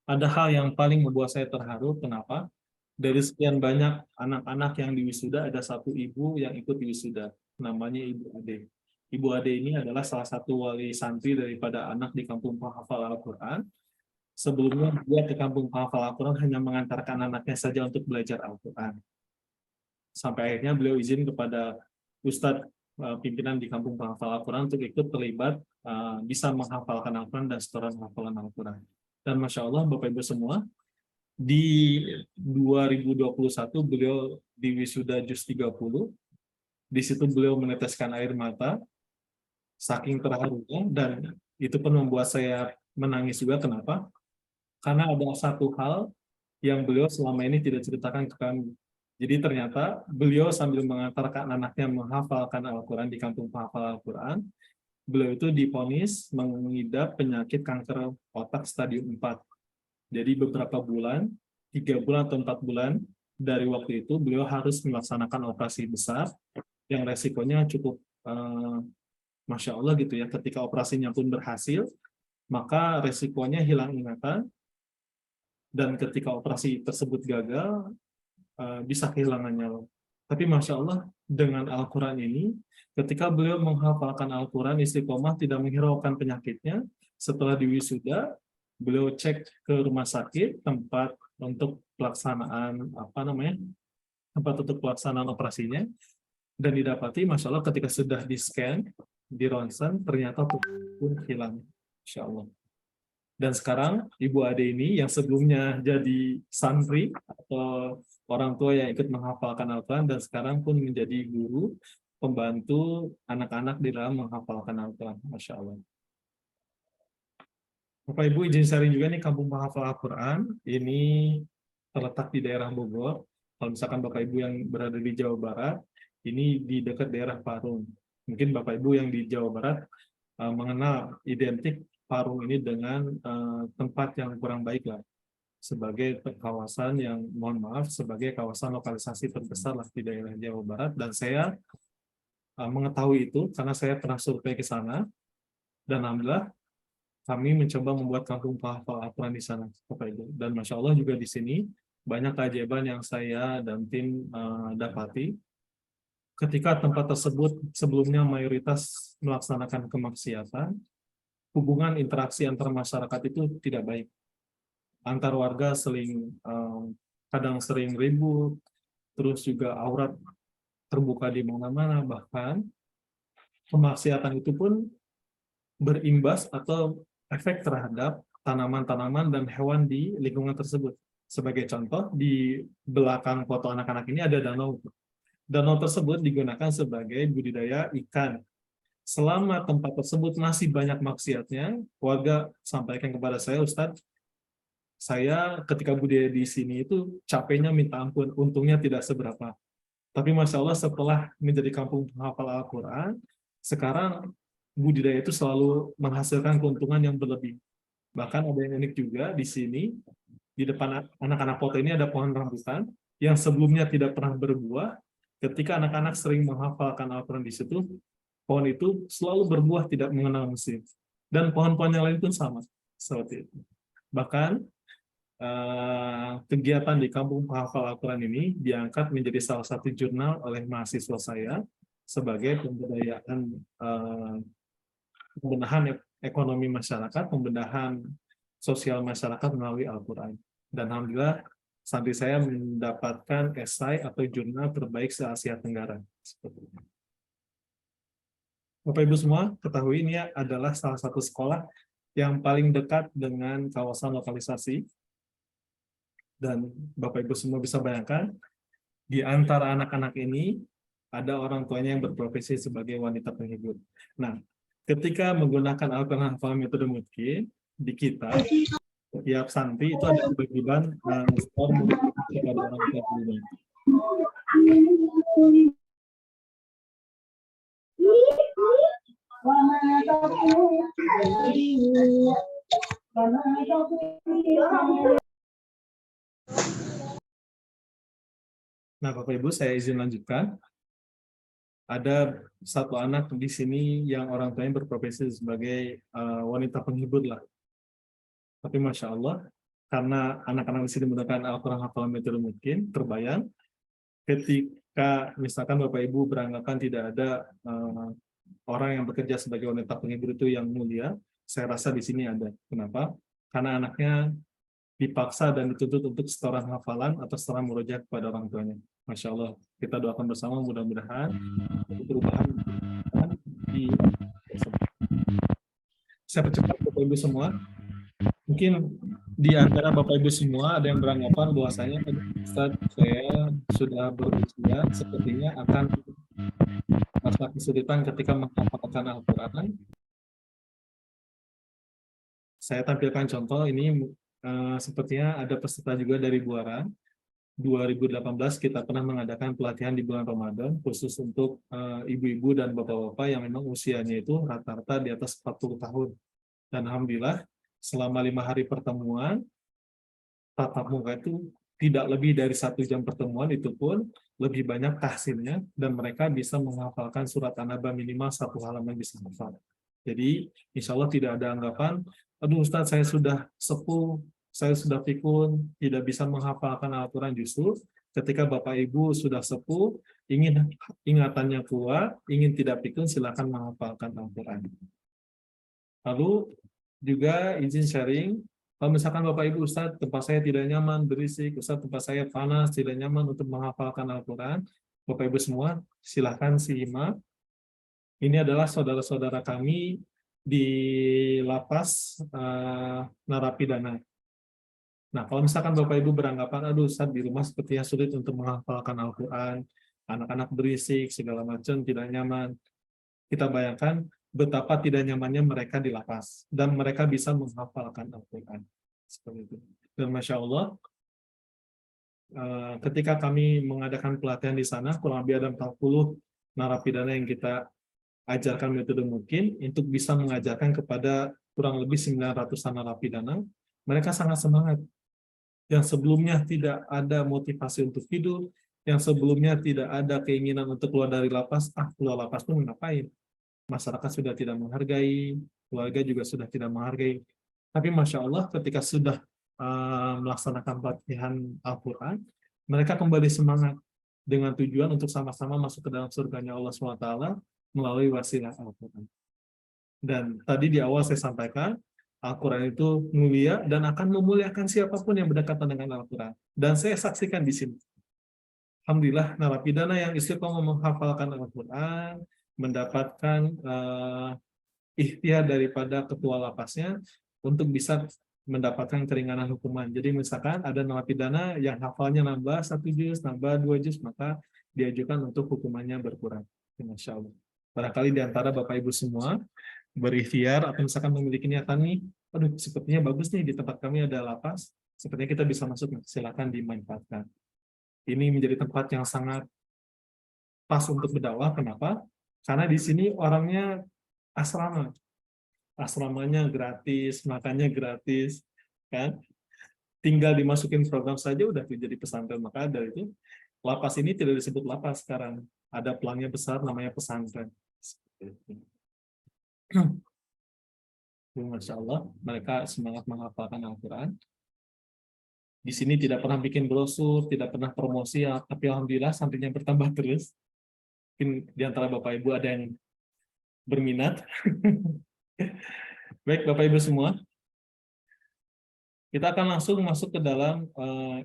Ada hal yang paling membuat saya terharu. Kenapa? Dari sekian banyak anak-anak yang diwisuda, ada satu ibu yang ikut diwisuda, namanya Ibu Ade. Ibu Ade ini adalah salah satu wali santri daripada anak di kampung penghafal Al-Quran. Sebelumnya dia ke kampung penghafal Al-Quran hanya mengantarkan anaknya saja untuk belajar Al-Quran. Sampai akhirnya beliau izin kepada Ustadz pimpinan di kampung penghafal Al-Quran untuk ikut terlibat bisa menghafalkan Al-Quran dan setoran hafalan Al-Quran. Dan Masya Allah Bapak Ibu semua, di 2021 beliau di wisuda juz 30. Di situ beliau meneteskan air mata saking terharunya, dan itu pun membuat saya menangis juga. Kenapa? Karena ada satu hal yang beliau selama ini tidak ceritakan ke kami. Jadi ternyata beliau sambil mengantarkan anaknya menghafalkan Al-Quran di kampung penghafal Al-Quran, beliau itu divonis mengidap penyakit kanker otak stadium 4. Jadi beberapa bulan, 3 bulan atau 4 bulan dari waktu itu, beliau harus melaksanakan operasi besar yang resikonya cukup Masya Allah gitu ya. Ketika operasinya pun berhasil, maka resikonya hilang ingatan, dan ketika operasi tersebut gagal, bisa kehilangan nyawa. Tapi Masya Allah, dengan Al-Quran ini, ketika beliau menghafalkan Al-Quran, istiqomah tidak menghiraukan penyakitnya. Setelah diwisuda, beliau cek ke rumah sakit, tempat untuk pelaksanaan tempat untuk pelaksanaan operasinya, dan didapati Masya Allah ketika sudah di scan, di ronsen, ternyata pun hilang. Masya Allah. Dan sekarang Ibu Ade ini yang sebelumnya jadi santri atau orang tua yang ikut menghafalkan Al-Quran, dan sekarang pun menjadi guru pembantu anak-anak di dalam menghafalkan Al-Quran. Masya Allah. Bapak Ibu izin sharing juga nih kampung penghafal Al-Quran. Ini terletak di daerah Bogor. Kalau misalkan Bapak Ibu yang berada di Jawa Barat, ini di dekat daerah Parung. Mungkin Bapak Ibu yang di Jawa Barat mengenal identik Parung ini dengan tempat yang kurang baik lah, sebagai kawasan yang, mohon maaf, sebagai kawasan lokalisasi terbesar lah di daerah Jawa Barat. Dan saya mengetahui itu karena saya pernah survei ke sana, dan alhamdulillah kami mencoba membuat kampung penghafal Al-Quran di sana, Bapak Ibu. Dan Masya Allah juga di sini banyak keajaiban yang saya dan tim dapati. Ketika tempat tersebut sebelumnya mayoritas melaksanakan kemaksiatan, hubungan interaksi antar masyarakat itu tidak baik. Antar warga kadang sering ribut, terus juga aurat terbuka di mana-mana, bahkan kemaksiatan itu pun berimbas atau efek terhadap tanaman-tanaman dan hewan di lingkungan tersebut. Sebagai contoh, di belakang foto anak-anak ini ada danau. Danau tersebut digunakan sebagai budidaya ikan. Selama tempat tersebut masih banyak maksiatnya, warga sampaikan kepada saya, Ustadz, saya ketika budidaya di sini itu capeknya minta ampun, untungnya tidak seberapa. Tapi Masya Allah setelah menjadi kampung penghafal Al-Quran, sekarang budidaya itu selalu menghasilkan keuntungan yang berlebih. Bahkan ada yang unik juga di sini, di depan anak-anak foto ini ada pohon rambutan yang sebelumnya tidak pernah berbuah. Ketika anak-anak sering menghafalkan Al-Quran di situ, pohon itu selalu berbuah tidak mengenal musim. Dan pohon-pohon yang lain pun sama, seperti itu. Bahkan kegiatan di Kampung Penghafal Al-Quran ini diangkat menjadi salah satu jurnal oleh mahasiswa saya sebagai pembenahan ekonomi masyarakat, pembenahan sosial masyarakat melalui Al-Quran. Dan alhamdulillah santri saya mendapatkan esai atau jurnal terbaik se-Asia Tenggara. Seperti itu. Bapak Ibu semua ketahui ini adalah salah satu sekolah yang paling dekat dengan kawasan lokalisasi. Dan Bapak Ibu semua bisa bayangkan, di antara anak-anak ini ada orang tuanya yang berprofesi sebagai wanita penghibur. Nah, ketika menggunakan Al-Quran Hafal metode Mutki, di kita, setiap santri itu ada kewajiban skor murid kepada orang tua ini. Nah, Bapak Ibu, saya izin lanjutkan. Ada satu anak di sini yang orang tuanya berprofesi sebagai wanita penghibur lah. Tapi Masya Allah, karena anak-anak di sini menggunakan Al-Quran Hafal metode mungkin, terbayang ketika misalkan Bapak Ibu beranggapan tidak ada orang yang bekerja sebagai wanita penghibur itu yang mulia, saya rasa di sini ada. Kenapa? Karena anaknya dipaksa dan dituntut untuk setoran hafalan atau setoran murojaah kepada orang tuanya. Masya Allah, kita doakan bersama mudah-mudahan perubahan di. Saya percepat Bapak Ibu semua. Mungkin di antara Bapak Ibu semua ada yang beranggapan bahwasanya Ustaz, saya sudah berusia sepertinya akan masa kesulitan ketika menghafalkan Al-Quran. Saya tampilkan contoh ini, sepertinya ada peserta juga dari Buaran. 2018 kita pernah mengadakan pelatihan di bulan Ramadan khusus untuk ibu-ibu dan bapak-bapak yang memang usianya itu rata-rata di atas 40 tahun. Dan alhamdulillah selama 5 hari pertemuan tatap muka itu tidak lebih dari 1 jam pertemuan, itu pun lebih banyak tahsinnya dan mereka bisa menghafalkan surat An-Naba minimal 1 halaman bisa hafal. Jadi insya Allah tidak ada anggapan, aduh Ustaz saya sudah sepuh, saya sudah pikun, tidak bisa menghafalkan Al-Quran. Justru ketika Bapak Ibu sudah sepuh, ingin ingatannya kuat, ingin tidak pikun, silakan menghafalkan Al-Quran. Lalu juga izin sharing, kalau misalkan Bapak Ibu Ustadz, tempat saya tidak nyaman, berisik, Ustadz tempat saya panas, tidak nyaman untuk menghafalkan Al-Quran, Bapak Ibu semua silahkan simak. Ini adalah saudara-saudara kami di lapas narapidana. Nah, kalau misalkan Bapak Ibu beranggapan, aduh Ustadz di rumah sepertinya sulit untuk menghafalkan Al-Quran, anak-anak berisik, segala macam, tidak nyaman. Kita bayangkan betapa tidak nyamannya mereka di lapas, dan mereka bisa menghafalkan Al-Quran. Seperti itu. Dan Masya Allah, ketika kami mengadakan pelatihan di sana, kurang lebih ada 40 narapidana yang kita ajarkan metode mungkin untuk bisa mengajarkan kepada kurang lebih 900-an narapidana. Mereka sangat semangat. Yang sebelumnya tidak ada motivasi untuk hidup, yang sebelumnya tidak ada keinginan untuk keluar dari lapas, keluar lapas pun ngapain? Masyarakat sudah tidak menghargai, keluarga juga sudah tidak menghargai. Tapi Masya Allah ketika sudah melaksanakan pelatihan Al-Quran, mereka kembali semangat dengan tujuan untuk sama-sama masuk ke dalam surganya Allah SWT melalui wasilah Al-Quran. Dan tadi di awal saya sampaikan, Al-Quran itu mulia dan akan memuliakan siapapun yang berdekatan dengan Al-Quran. Dan saya saksikan di sini. Alhamdulillah, narapidana yang istiqomah menghafalkan Al-Quran, mendapatkan ikhtiar daripada ketua lapasnya untuk bisa mendapatkan keringanan hukuman. Jadi misalkan ada narapidana yang hafalnya nambah 1 juz, nambah 2 juz, maka diajukan untuk hukumannya berkurang. Masya Allah. Barangkali di antara Bapak Ibu semua berikhtiar atau misalkan memiliki niatan nih, aduh sepertinya bagus nih di tempat kami ada lapas, sepertinya kita bisa masuk, silakan dimanfaatkan. Ini menjadi tempat yang sangat pas untuk berdakwah. Kenapa? Karena di sini orangnya asrama. Asramanya gratis, makannya gratis, kan? Tinggal dimasukin program saja udah jadi pesantren. Maka dari itu, lapas ini tidak disebut lapas sekarang. Ada pelangnya besar namanya pesantren. Masya Allah, mereka semangat menghafalkan Al-Quran. Di sini tidak pernah bikin brosur, tidak pernah promosi, tapi alhamdulillah santrinya bertambah terus. Mungkin di antara Bapak Ibu ada yang berminat. Baik Bapak Ibu semua, kita akan langsung masuk ke dalam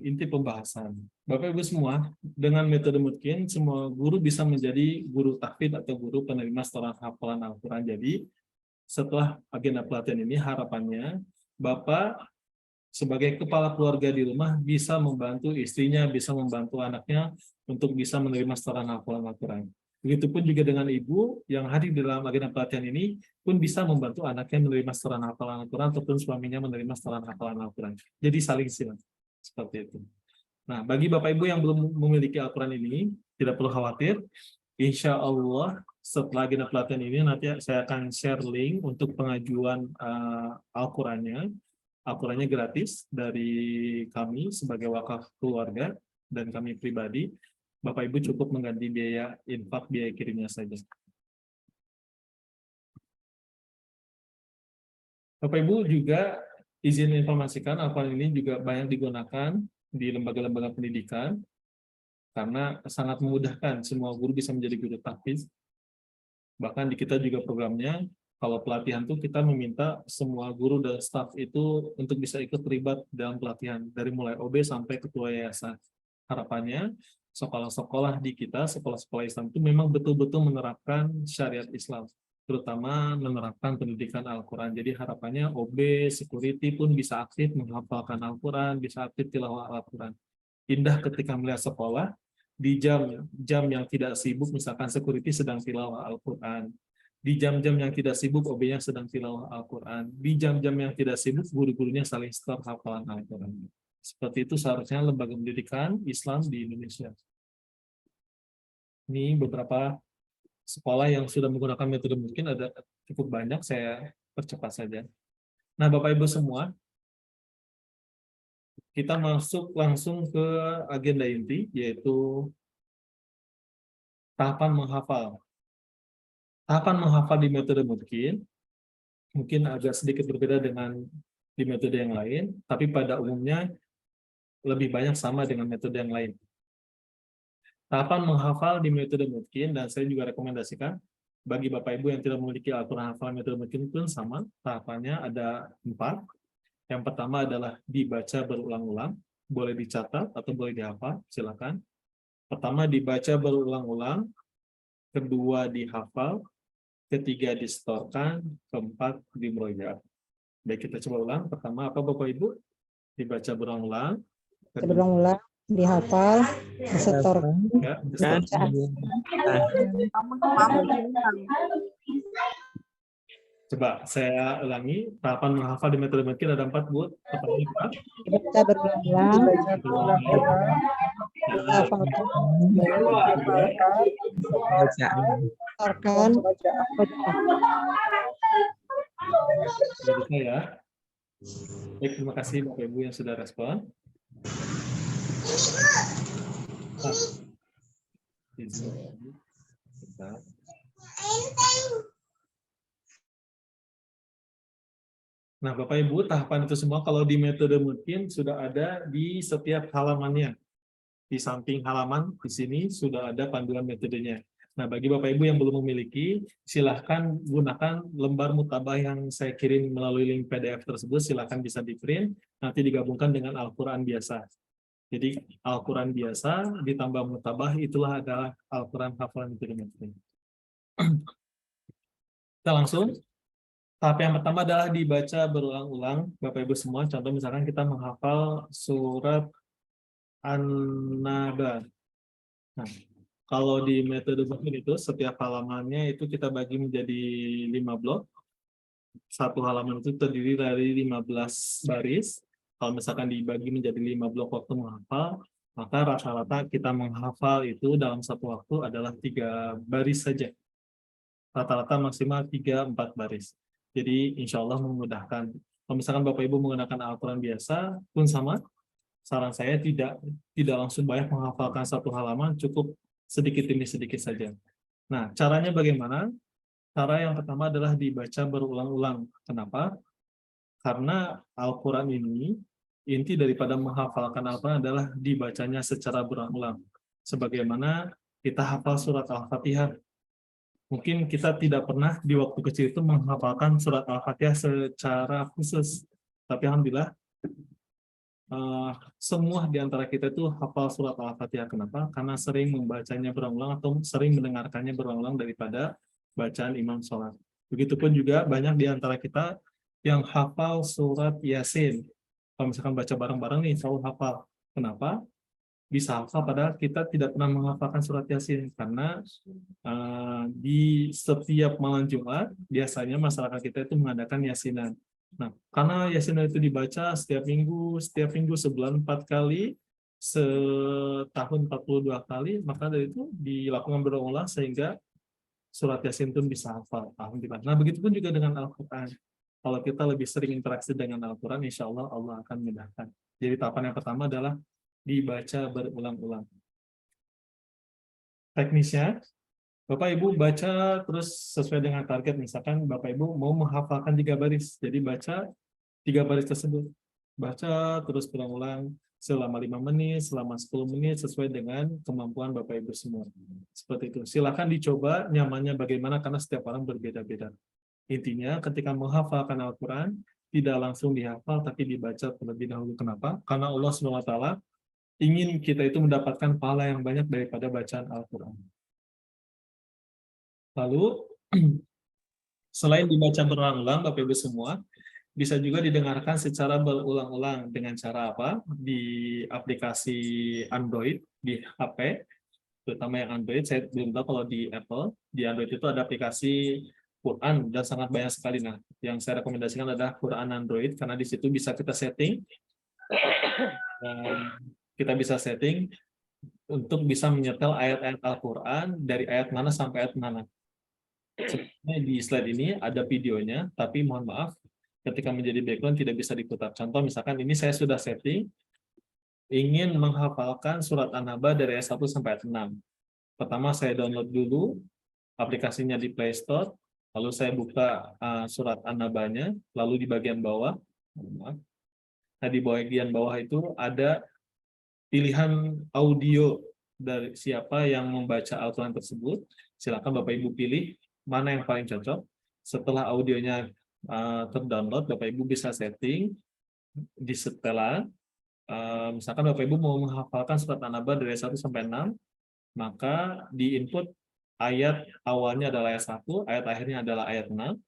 inti pembahasan. Bapak Ibu semua, dengan metode mungkin semua guru bisa menjadi guru tahfidz atau guru penerima setoran hafalan Al-Quran. Jadi setelah agenda pelatihan ini harapannya Bapak sebagai kepala keluarga di rumah bisa membantu istrinya, bisa membantu anaknya untuk bisa menerima setoran hafalan Al-Quran. Begitupun juga dengan ibu yang hadir di dalam agenda pelatihan ini pun bisa membantu anaknya menerima setoran hafalan Al-Quran ataupun suaminya menerima setoran hafalan Al-Quran. Jadi saling silang. Seperti itu. Nah, bagi Bapak Ibu yang belum memiliki Al-Quran ini, tidak perlu khawatir. Insya Allah setelah agenda pelatihan ini nanti saya akan share link untuk pengajuan Al-Qurannya. Al-Qurannya gratis dari kami sebagai wakaf keluarga dan kami pribadi. Bapak Ibu cukup mengganti biaya infak, biaya kirimnya saja. Bapak Ibu juga izin informasikan Al-Quran ini juga banyak digunakan di lembaga-lembaga pendidikan karena sangat memudahkan semua guru bisa menjadi guru tahfidz. Bahkan di kita juga programnya, kalau pelatihan tuh kita meminta semua guru dan staf itu untuk bisa ikut terlibat dalam pelatihan dari mulai OB sampai ketua yayasan. Harapannya sekolah-sekolah di kita, sekolah-sekolah Islam itu memang betul-betul menerapkan syariat Islam, terutama menerapkan pendidikan Al-Quran. Jadi harapannya OB, security pun bisa aktif menghafalkan Al-Quran, bisa aktif tilawah Al-Quran. Indah ketika melihat sekolah, di jam yang tidak sibuk, misalkan security sedang tilawah Al-Quran. Di jam-jam yang tidak sibuk, OB-nya sedang tilawah Al-Quran. Di jam-jam yang tidak sibuk, guru-gurunya saling setor hafalan Al-Quran. Seperti itu seharusnya lembaga pendidikan Islam di Indonesia. Ini beberapa sekolah yang sudah menggunakan metode mungkin ada cukup banyak, saya percepat saja. Nah, Bapak Ibu semua, kita masuk langsung ke agenda inti, yaitu tahapan menghafal. Tahapan menghafal di metode mungkin agak sedikit berbeda dengan di metode yang lain, tapi pada umumnya lebih banyak sama dengan metode yang lain. Tahapan menghafal di metode mungkin, dan saya juga rekomendasikan bagi Bapak Ibu yang tidak memiliki Al-Quran hafal metode mungkin pun sama, tahapannya ada 4. Yang pertama adalah dibaca berulang-ulang, boleh dicatat atau boleh dihafal, silakan. Pertama dibaca berulang-ulang, kedua dihafal, ketiga disetorkan, keempat dimurojaah. Baik, kita coba ulang. Pertama apa Bapak Ibu? Dibaca berulang-ulang, berulang-ulang, dihafal, disetorkan. Ya, disetorkan. Coba saya ulangi, tahapan menghafal di metode mungkin ada 4, Bu. Pertama apa? Dibaca berulang-ulang, dihafalkan, Bacaan. setorkan, baca. Jadi saya. Baik, terima kasih Bapak Ibu yang sudah respon. Nah, bentar. Nah, Bapak Ibu, tahapan itu semua kalau di metode mungkin sudah ada di setiap halamannya. Di samping halaman di sini sudah ada panduan metodenya. Nah, bagi Bapak Ibu yang belum memiliki, silahkan gunakan lembar mutabah yang saya kirim melalui link PDF tersebut, silahkan bisa di-print, nanti digabungkan dengan Al-Quran biasa. Jadi, Al-Quran biasa ditambah mutabah, itulah adalah Al-Quran hafalan metode. Kita langsung. Tahap yang pertama adalah dibaca berulang-ulang, Bapak Ibu semua. Contoh misalkan kita menghafal surat An-Naba. Nah, kalau di metode mungkin itu setiap halamannya itu kita bagi menjadi 5 blok. Satu halaman itu terdiri dari 15 baris. Kalau misalkan dibagi menjadi 5 blok waktu menghafal, maka rata-rata kita menghafal itu dalam satu waktu adalah 3 baris saja. Rata-rata maksimal 3-4 baris. Jadi insya Allah memudahkan. Kalau misalkan Bapak Ibu menggunakan Al-Quran biasa pun sama, saran saya tidak langsung banyak menghafalkan satu halaman, cukup sedikit demi sedikit saja. Nah, caranya bagaimana? Cara yang pertama adalah dibaca berulang-ulang. Kenapa? Karena Al-Quran ini, inti daripada menghafalkan Al-Quran adalah dibacanya secara berulang-ulang. Sebagaimana kita hafal surat Al-Fatihah. Mungkin kita tidak pernah di waktu kecil itu menghafalkan surat Al-Fatihah secara khusus. Tapi Alhamdulillah, semua di antara kita itu hafal surat Al-Fatihah. Kenapa? Karena sering membacanya berulang-ulang atau sering mendengarkannya berulang-ulang daripada bacaan imam sholat. Begitupun juga banyak di antara kita yang hafal surat Yasin. Kalau misalkan baca bareng-bareng nih, selalu hafal. Kenapa? Bisa hafal padahal kita tidak pernah menghafalkan surat Yasin. Karena di setiap malam Jumat, biasanya masyarakat kita itu mengadakan Yasinan. Nah, karena Yasinan itu dibaca setiap minggu sebulan 4 kali, setahun 42 kali, maka dari itu dilakukan berulang-ulang sehingga surat Yasin pun bisa hafal. Alhamdulillah. Nah, begitupun juga dengan Al-Quran. Kalau kita lebih sering interaksi dengan Al-Quran, insya Allah Allah akan memudahkan. Jadi tahapan yang pertama adalah dibaca berulang-ulang. Teknisnya, Bapak Ibu baca terus sesuai dengan target. Misalkan Bapak Ibu mau menghafalkan 3 baris, jadi baca 3 baris tersebut. Baca terus berulang-ulang selama 5 menit, selama 10 menit, sesuai dengan kemampuan Bapak Ibu semua. Seperti itu. Silakan dicoba nyamannya bagaimana, karena setiap orang berbeda-beda. Intinya ketika menghafalkan Al-Quran, tidak langsung dihafal, tapi dibaca terlebih dahulu. Kenapa? Karena Allah SWT ingin kita itu mendapatkan pahala yang banyak daripada bacaan Al-Quran. Lalu, selain dibaca berulang-ulang, Bapak Ibu semua, bisa juga didengarkan secara berulang-ulang. Dengan cara apa? Di aplikasi Android, di HP, terutama yang Android, saya belum tahu kalau di Apple. Di Android itu ada aplikasi Quran, dan sangat banyak sekali. Nah, yang saya rekomendasikan adalah Quran Android, karena di situ bisa kita setting, kita bisa setting untuk bisa menyetel ayat-ayat Al-Quran dari ayat mana sampai ayat mana. Sebenarnya di slide ini ada videonya, tapi mohon maaf, ketika menjadi background tidak bisa diputar. Contoh misalkan ini saya sudah setting, ingin menghafalkan surat An-Naba dari ayat 1 sampai ayat 6. Pertama saya download dulu aplikasinya di Play Store, lalu saya buka surat An-Nabanya, lalu di bagian bawah, nah di bagian bawah itu ada pilihan audio dari siapa yang membaca Al-Quran tersebut. Silakan Bapak Ibu pilih mana yang paling cocok. Setelah audionya terdownload, Bapak Ibu bisa setting di setelan. Misalkan Bapak Ibu mau menghafalkan surat An-Naba dari 1 sampai 6, maka di input ayat awalnya adalah ayat 1, ayat akhirnya adalah ayat 6,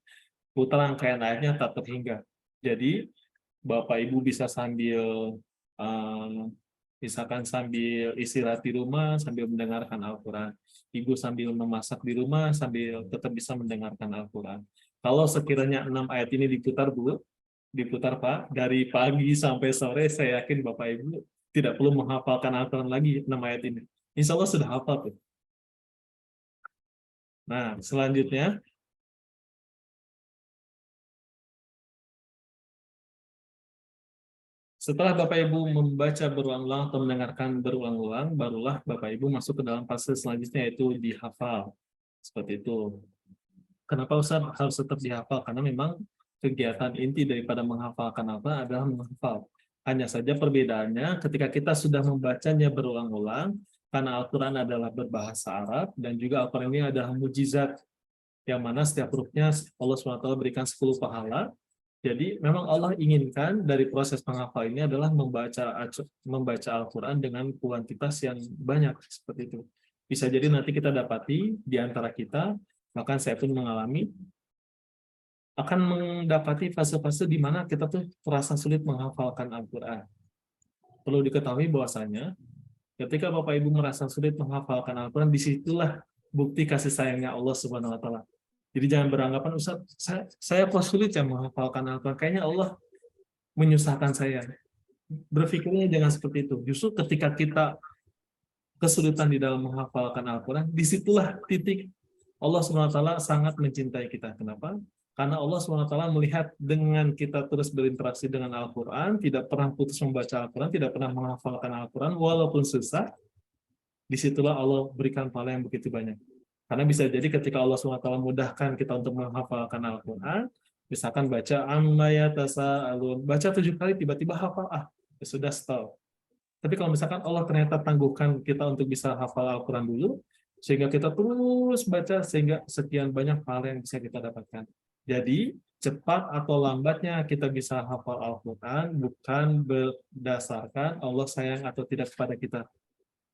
putar rangkaian ayatnya tak terhingga. Jadi Bapak Ibu bisa sambil misalkan sambil istirahat di rumah, sambil mendengarkan Al-Quran. Ibu sambil memasak di rumah, sambil tetap bisa mendengarkan Al-Quran. Kalau sekiranya 6 ayat ini diputar, Bu, diputar Pak, dari pagi sampai sore, saya yakin Bapak Ibu Tidak perlu menghafalkan Al-Quran lagi 6 ayat ini. Insya Allah sudah hafal tuh. Nah, selanjutnya setelah Bapak Ibu membaca berulang-ulang atau mendengarkan berulang-ulang, barulah Bapak Ibu masuk ke dalam fase selanjutnya, yaitu dihafal. Seperti itu. Kenapa Ustaz harus tetap dihafal? Karena memang kegiatan inti daripada menghafalkan apa adalah menghafal. Hanya saja perbedaannya ketika kita sudah membacanya berulang-ulang, karena Al-Quran adalah berbahasa Arab, dan juga Al-Quran ini adalah mujizat, yang mana setiap hurufnya Allah SWT berikan 10 pahala. Jadi memang Allah inginkan dari proses menghafal ini adalah membaca Al-Quran dengan kuantitas yang banyak, seperti itu. Bisa jadi nanti kita dapati di antara kita, bahkan saya pun mengalami, akan mendapati fase-fase di mana kita tuh terasa sulit menghafalkan Al-Quran. Perlu diketahui bahwasanya ketika Bapak Ibu merasa sulit menghafalkan Al-Quran, disitulah bukti kasih sayangnya Allah Subhanahu Wa Taala. Jadi jangan beranggapan, Ustaz, saya kok sulit ya menghafalkan Al-Quran, kayaknya Allah menyusahkan saya. Berpikirnya jangan seperti itu. Justru ketika kita kesulitan di dalam menghafalkan Al-Quran, disitulah titik Allah SWT sangat mencintai kita. Kenapa? Karena Allah SWT melihat dengan kita terus berinteraksi dengan Al-Quran, tidak pernah putus membaca Al-Quran, tidak pernah menghafalkan Al-Quran, walaupun susah, disitulah Allah berikan pahala yang begitu banyak. Karena bisa jadi ketika Allah SWT mudahkan kita untuk menghafalkan Al-Quran, misalkan baca amma yatasaalun, baca 7 kali tiba-tiba hafal, ya sudah stop. Tapi kalau misalkan Allah ternyata tangguhkan kita untuk bisa hafal Al-Quran dulu, sehingga kita terus baca, sehingga sekian banyak pahala yang bisa kita dapatkan. Jadi, cepat atau lambatnya kita bisa hafal Al-Quran bukan berdasarkan Allah sayang atau tidak kepada kita.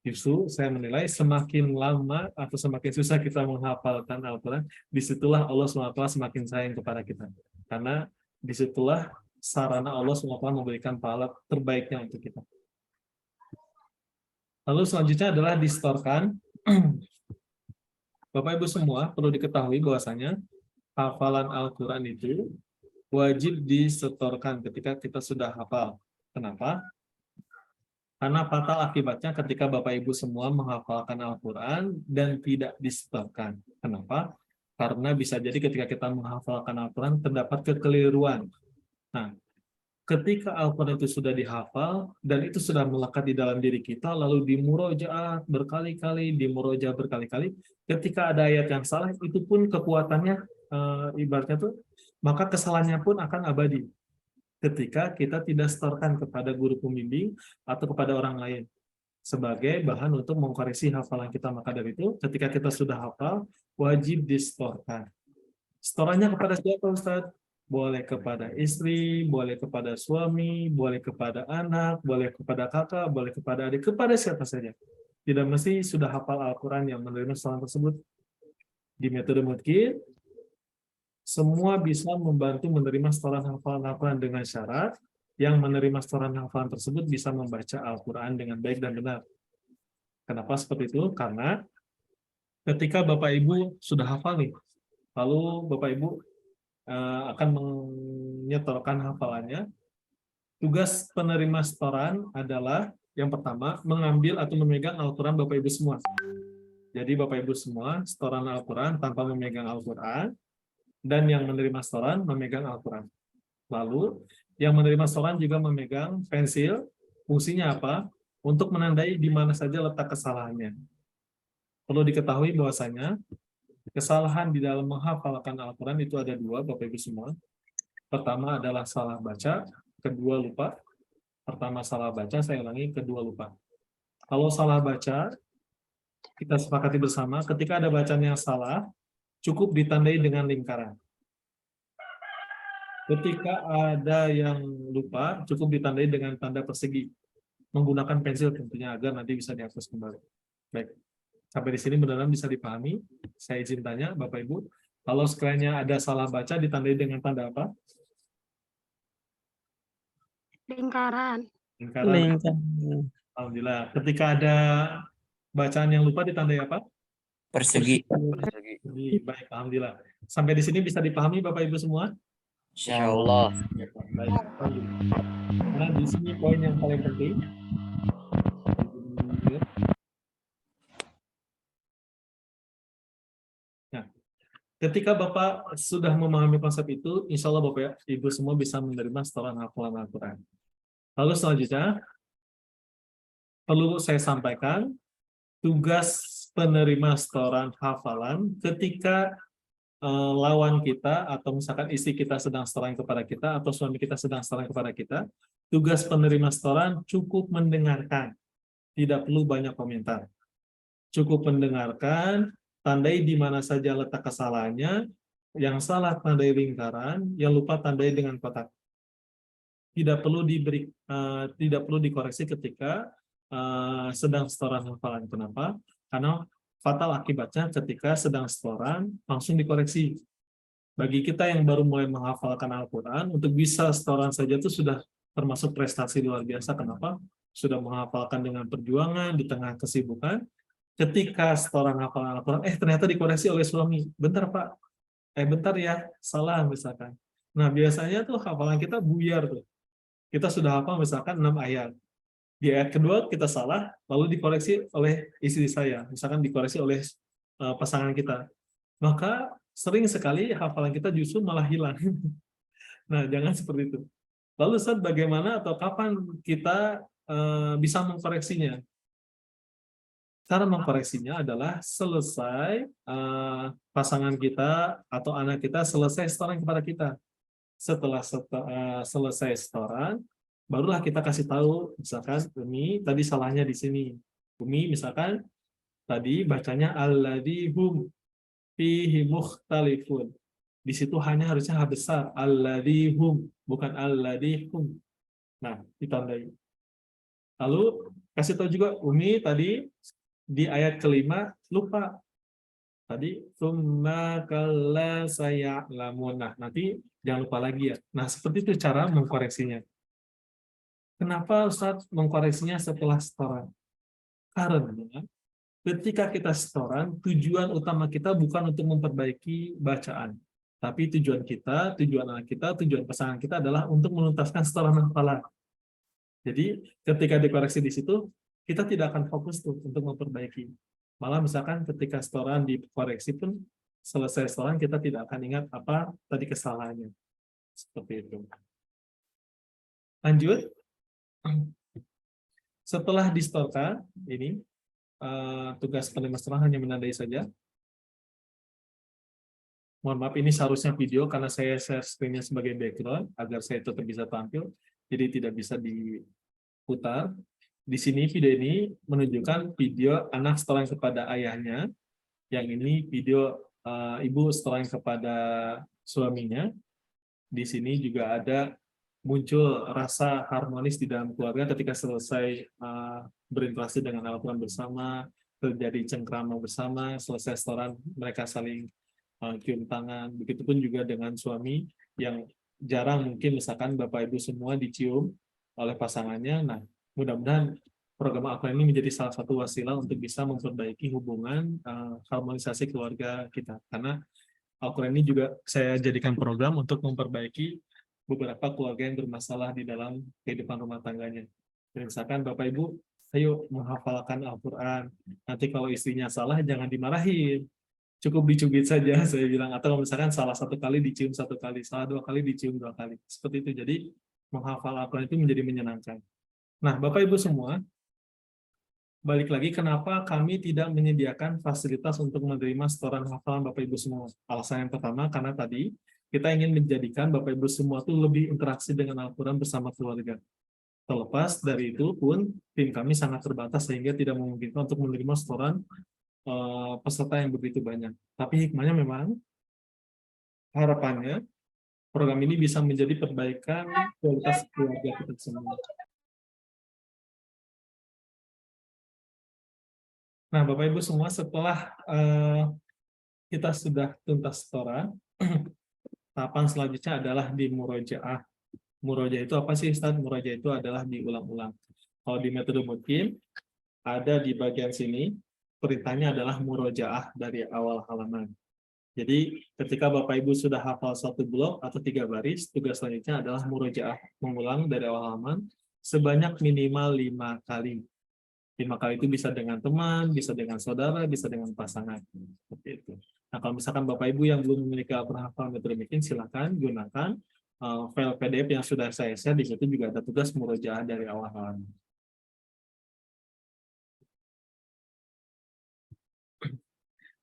Justru saya menilai semakin lama atau semakin susah kita menghafalkan Al-Quran, disitulah Allah SWT semakin sayang kepada kita. Karena disitulah sarana Allah SWT memberikan pahala terbaiknya untuk kita. Lalu selanjutnya adalah distorkan. Bapak Ibu semua perlu diketahui bahwasanya hafalan Al-Quran itu wajib disetorkan ketika kita sudah hafal. Kenapa? Karena fatal akibatnya ketika Bapak Ibu semua menghafalkan Al-Quran dan tidak disetorkan. Kenapa? Karena bisa jadi ketika kita menghafalkan Al-Quran terdapat kekeliruan. Nah, ketika Al-Quran itu sudah dihafal dan itu sudah melekat di dalam diri kita, lalu dimurojaah berkali-kali, ketika ada ayat yang salah, itu pun kekuatannya ibaratnya tuh, maka kesalahannya pun akan abadi ketika kita tidak setorkan kepada guru pembimbing atau kepada orang lain sebagai bahan untuk mengkoreksi hafalan kita. Maka dari itu, ketika kita sudah hafal, wajib disetorkan. Setorannya kepada siapa, Ustaz? Boleh kepada istri, boleh kepada suami, boleh kepada anak, boleh kepada kakak, boleh kepada adik, kepada siapa saja. Tidak mesti sudah hafal Al-Quran yang menerima setoran tersebut. Di metode Mudkir, semua bisa membantu menerima setoran hafalan Al-Quran dengan syarat yang menerima setoran hafalan tersebut bisa membaca Al-Quran dengan baik dan benar. Kenapa seperti itu? Karena ketika Bapak Ibu sudah hafal nih, lalu Bapak Ibu akan menyetorkan hafalannya, tugas penerima setoran adalah yang pertama, mengambil atau memegang Al-Quran Bapak Ibu semua. Jadi Bapak Ibu semua setoran Al-Quran tanpa memegang Al-Quran, dan yang menerima setoran memegang Al-Quran. Lalu, yang menerima setoran juga memegang pensil. Fungsinya apa? Untuk menandai di mana saja letak kesalahannya. Perlu diketahui bahwasanya kesalahan di dalam menghafalkan Al-Quran itu ada 2, Bapak Ibu semua. Pertama adalah salah baca, kedua lupa. Pertama salah baca, saya ulangi, kedua lupa. Kalau salah baca, kita sepakati bersama, ketika ada bacaan yang salah, cukup ditandai dengan lingkaran. Ketika ada yang lupa, cukup ditandai dengan tanda persegi. Menggunakan pensil tentunya agar nanti bisa dihapus kembali. Baik, sampai di sini benar-benar bisa dipahami. Saya izin tanya, Bapak Ibu, kalau sekiranya ada salah baca, ditandai dengan tanda apa? Lingkaran. Lingkaran. Alhamdulillah. Ketika ada bacaan yang lupa, ditandai apa? Persegi. Baik, alhamdulillah. Sampai di sini bisa dipahami Bapak Ibu semua? Insya Allah. Baik. Karena di sini poin yang paling penting, Ketika Bapak sudah memahami konsep itu, insya Allah Bapak Ibu semua bisa menerima setoran hafalan Al-Quran. Lalu selanjutnya, perlu saya sampaikan, tugas penerima setoran hafalan ketika lawan kita atau misalkan istri kita sedang setoran kepada kita atau suami kita sedang setoran kepada kita, tugas penerima setoran cukup mendengarkan, tidak perlu banyak komentar. Cukup mendengarkan, tandai di mana saja letak kesalahannya, yang salah tandai lingkaran, yang lupa tandai dengan kotak. Tidak perlu tidak perlu dikoreksi ketika sedang setoran hafalan. Kenapa? Karena fatal akibatnya ketika sedang setoran langsung dikoreksi. Bagi kita yang baru mulai menghafalkan Al-Quran, untuk bisa setoran saja itu sudah termasuk prestasi luar biasa. Kenapa? Sudah menghafalkan dengan perjuangan di tengah kesibukan. Ketika setoran hafalan Al-Quran, ternyata dikoreksi oleh suami. Bentar Pak, bentar ya, salah misalkan. Nah biasanya tuh hafalan kita buyar tuh. Kita sudah hafal misalkan 6 ayat. Di ayat kedua kita salah, lalu dikoreksi oleh istri saya. Misalkan dikoreksi oleh pasangan kita. Maka sering sekali hafalan kita justru malah hilang. Nah, jangan seperti itu. Lalu Ustaz, bagaimana atau kapan kita bisa mengkoreksinya? Cara mengkoreksinya adalah selesai pasangan kita atau anak kita selesai setoran kepada kita. Setelah selesai setoran, barulah kita kasih tahu, misalkan Umi tadi salahnya di sini. Umi misalkan tadi bacanya alladzi fihi mukhtalifun. Di situ hanya harusnya H besar, alladzihum, bukan alladzihum. Nah, ditandai. Lalu kasih tahu juga Umi tadi di ayat kelima lupa. Tadi tsumma kalla saya'lamun. Nah, nanti jangan lupa lagi ya. Nah, seperti itu cara mengkoreksinya. Kenapa Ustaz mengkoreksinya setelah setoran? Karena ketika kita setoran, tujuan utama kita bukan untuk memperbaiki bacaan. Tapi tujuan kita, tujuan anak kita, tujuan pasangan kita adalah untuk menuntaskan setoran hafalan. Jadi ketika dikoreksi di situ, kita tidak akan fokus tuh untuk memperbaiki. Malah misalkan ketika setoran dikoreksi pun, selesai setoran kita tidak akan ingat apa tadi kesalahannya. Seperti itu. Lanjut. Setelah disetorkan, ini tugas penerima setoran hanya menandai saja. Mohon maaf, ini seharusnya video karena saya share screen-nya sebagai background agar saya tetap bisa tampil, jadi tidak bisa diputar. Di sini video ini menunjukkan video anak setoran kepada ayahnya, yang ini video ibu setoran kepada suaminya. Di sini juga ada muncul rasa harmonis di dalam keluarga ketika selesai berinteraksi dengan Al-Quran bersama, terjadi cengkrama bersama, selesai setoran mereka saling cium tangan. Begitupun juga dengan suami yang jarang mungkin misalkan Bapak Ibu semua dicium oleh pasangannya. Nah, mudah-mudahan program Al-Quran ini menjadi salah satu wasilah untuk bisa memperbaiki hubungan harmonisasi keluarga kita. Karena Al-Quran ini juga saya jadikan program untuk memperbaiki beberapa keluarga yang bermasalah di dalam kehidupan rumah tangganya. Dan misalkan Bapak Ibu, ayo menghafalkan Al-Quran. Nanti kalau istrinya salah, jangan dimarahin. Cukup dicubit saja, saya bilang. Atau misalkan salah satu kali dicium satu kali, salah dua kali dicium dua kali. Seperti itu. Jadi menghafal Al-Quran itu menjadi menyenangkan. Nah, Bapak Ibu semua, balik lagi kenapa kami tidak menyediakan fasilitas untuk menerima setoran hafalan Bapak Ibu semua. Alasan yang pertama, karena tadi kita ingin menjadikan Bapak Ibu semua itu lebih interaksi dengan Al-Quran bersama keluarga. Terlepas dari itu pun, tim kami sangat terbatas sehingga tidak memungkinkan untuk menerima setoran peserta yang begitu banyak. Tapi hikmahnya memang, harapannya, program ini bisa menjadi perbaikan kualitas keluarga kita semua. Nah, Bapak Ibu semua, setelah kita sudah tuntas setoran, tahapan selanjutnya adalah di murojaah. Murojaah itu apa sih, Ustaz? Murojaah itu adalah diulang-ulang. Kalau di metode Mukim, ada di bagian sini, perintahnya adalah murojaah dari awal halaman. Jadi, ketika Bapak Ibu sudah hafal satu blok atau 3 baris, tugas selanjutnya adalah murojaah, mengulang dari awal halaman sebanyak minimal 5 kali. 5 kali itu bisa dengan teman, bisa dengan saudara, bisa dengan pasangan. Seperti itu. Nah, kalau misalkan Bapak Ibu yang belum memiliki Al-Quran hafal metode bikin, silakan gunakan file PDF yang sudah saya share. Di situ juga ada tugas murojaah dari awal halaman.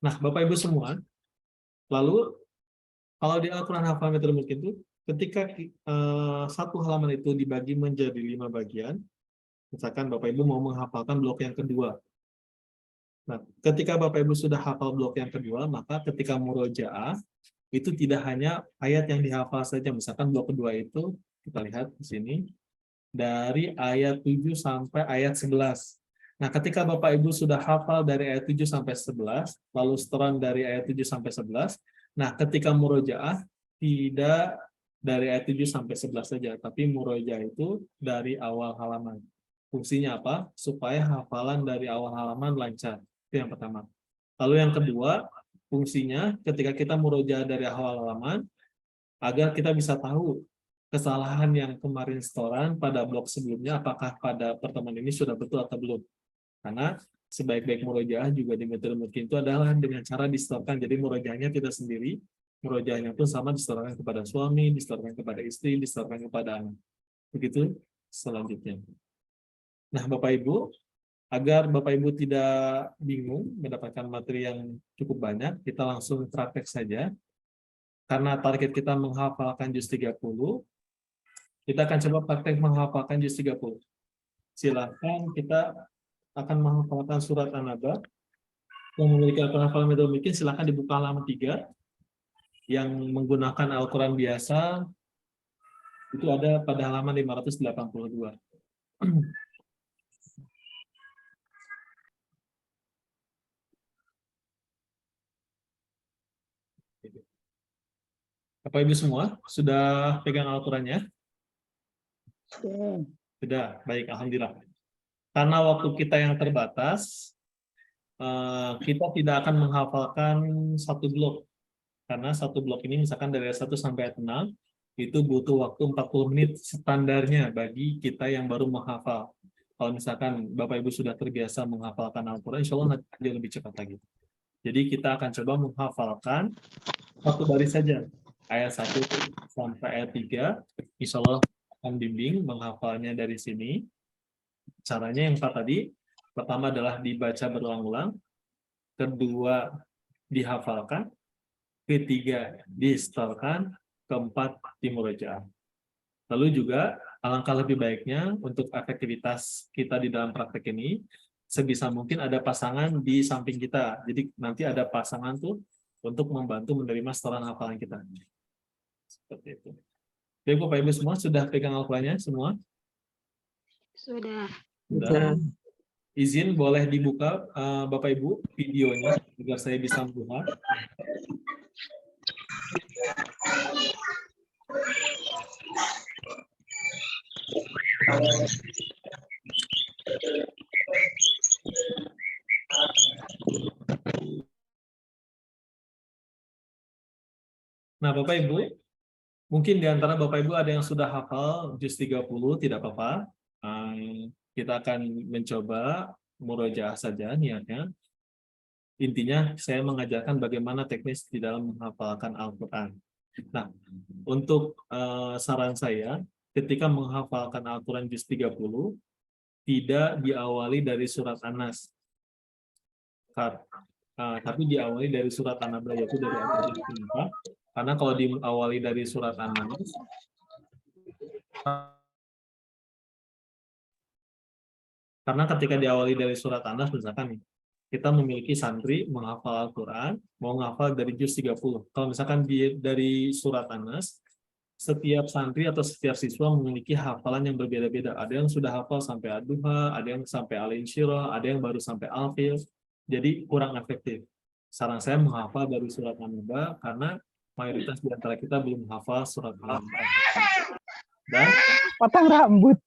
Nah, Bapak Ibu semua, lalu kalau di Al-Quran hafal metode bikin itu, ketika satu halaman itu dibagi menjadi 5 bagian, misalkan Bapak Ibu mau menghafalkan blok yang kedua. Nah, ketika Bapak Ibu sudah hafal blok yang kedua, maka ketika murojaah itu tidak hanya ayat yang dihafal saja. Misalkan blok kedua itu kita lihat di sini dari ayat 7 sampai ayat 11. Nah, ketika Bapak Ibu sudah hafal dari ayat 7 sampai 11, lalu setoran dari ayat 7 sampai 11, nah ketika murojaah tidak dari ayat 7 sampai 11 saja, tapi murojaah itu dari awal halaman. Fungsinya apa? Supaya hafalan dari awal halaman lancar. Itu yang pertama. Lalu yang kedua, fungsinya ketika kita murojaah dari awal halaman, agar kita bisa tahu kesalahan yang kemarin setoran pada blok sebelumnya, apakah pada pertemuan ini sudah betul atau belum. Karena sebaik-baik murojaah juga di metode mungkin itu adalah dengan cara disetorkan. Jadi murojaahnya tidak sendiri, murojaahnya pun sama disetorkan kepada suami, disetorkan kepada istri, disetorkan kepada anak. Begitu selanjutnya. Nah, Bapak Ibu, agar Bapak Ibu tidak bingung mendapatkan materi yang cukup banyak, kita langsung praktek saja. Karena target kita menghafalkan juz 30, kita akan coba praktek menghafalkan juz 30. Silakan kita akan menghafalkan surat An-Naba. Yang memiliki Al-Quran metode bikin, silakan dibuka halaman 3. Yang menggunakan Al-Quran biasa, itu ada pada halaman 582. Bapak Ibu semua, sudah pegang Al-Qurannya? Sudah, baik, Alhamdulillah. Karena waktu kita yang terbatas, kita tidak akan menghafalkan satu blok. Karena satu blok ini misalkan dari ayat 1 sampai ayat 6, itu butuh waktu 40 menit standarnya bagi kita yang baru menghafal. Kalau misalkan Bapak Ibu sudah terbiasa menghafalkan Al-Quran, insya Allah nanti lebih cepat lagi. Jadi kita akan coba menghafalkan satu baris saja. Ayat 1 sampai ayat 3, insya Allah akan bimbing menghafalnya dari sini. Caranya yang tadi, pertama adalah dibaca berulang-ulang, kedua dihafalkan, ketiga disetorkan, keempat dimurojaah. Lalu juga alangkah lebih baiknya untuk efektivitas kita di dalam praktek ini, sebisa mungkin ada pasangan di samping kita. Jadi nanti ada pasangan tuh untuk membantu menerima setoran hafalan kita. Seperti itu. Jadi Bapak Ibu semua sudah pegang Al-Qurannya semua? Sudah. Sudah. Izin boleh dibuka Bapak Ibu videonya agar saya bisa melihat. Nah, Bapak Ibu, mungkin di antara Bapak Ibu ada yang sudah hafal juz 30, tidak apa-apa. Kita akan mencoba murojaah saja niatnya. Intinya saya mengajarkan bagaimana teknis di dalam menghafalkan Al-Quran. Nah, untuk saran saya, ketika menghafalkan Al-Quran juz 30, tidak diawali dari surat An-Nas. Tapi diawali dari surat An-Naba, yaitu dari ayat 4. Karena kalau diawali dari surat An-Nas, karena ketika diawali dari surat An-Nas, misalkan nih, kita memiliki santri menghafal Al-Quran, mau menghafal dari juz 30. Kalau misalkan dari surat An-Nas, setiap santri atau setiap siswa memiliki hafalan yang berbeda-beda. Ada yang sudah hafal sampai Ad-Duha, ada yang sampai Al-Insyirah, ada yang baru sampai Al-Fil. Jadi kurang efektif. Saran saya menghafal dari surat An-Naba, karena mayoritas di antara kita belum hafal surat An-Naba. Dan Potong rambut.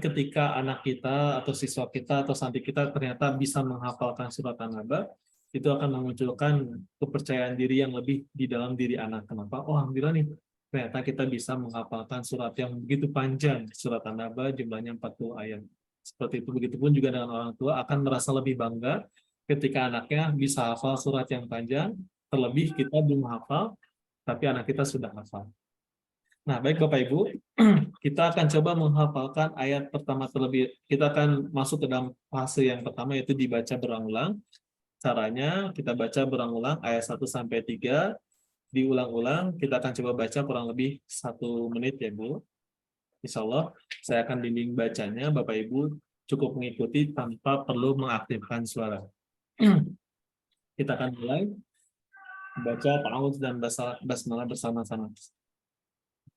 ketika anak kita atau siswa kita atau santri kita ternyata bisa menghafalkan surat An-Naba, itu akan memunculkan kepercayaan diri yang lebih di dalam diri anak. Kenapa? Oh, alhamdulillah nih, ternyata kita bisa menghafalkan surat yang begitu panjang, surat An-Naba jumlahnya 40 ayat. Seperti itu, begitupun juga dengan orang tua akan merasa lebih bangga ketika anaknya bisa hafal surat yang panjang, terlebih kita belum hafal, tapi anak kita sudah hafal. Nah, baik Bapak Ibu, kita akan coba menghafalkan ayat pertama terlebih. Kita akan masuk ke dalam fase yang pertama, yaitu dibaca berulang-ulang. Caranya, kita baca berulang-ulang ayat 1 sampai 3, diulang-ulang, kita akan coba baca kurang lebih 1 menit ya Bu. Insya Allah, saya akan bimbing bacanya, Bapak Ibu cukup mengikuti tanpa perlu mengaktifkan suara. Kita akan mulai baca ta'awudz dan basmalah bersama-sama.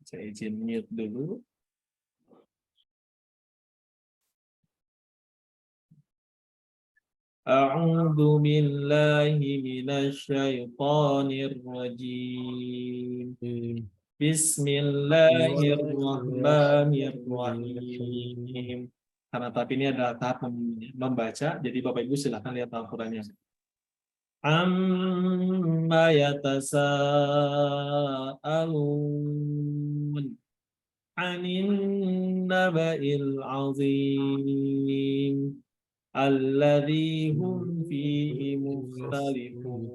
Saya izin mute dulu. A'udzu billahi minasy syaithanir rajim. Bismillahirrahmanirrahim. Karena tahap ini adalah tahap membaca, jadi Bapak Ibu silakan lihat Al-Qur'annya. Amma yatasaalun 'anin naba'il 'azim alladzi hum fihi mukhtalifun.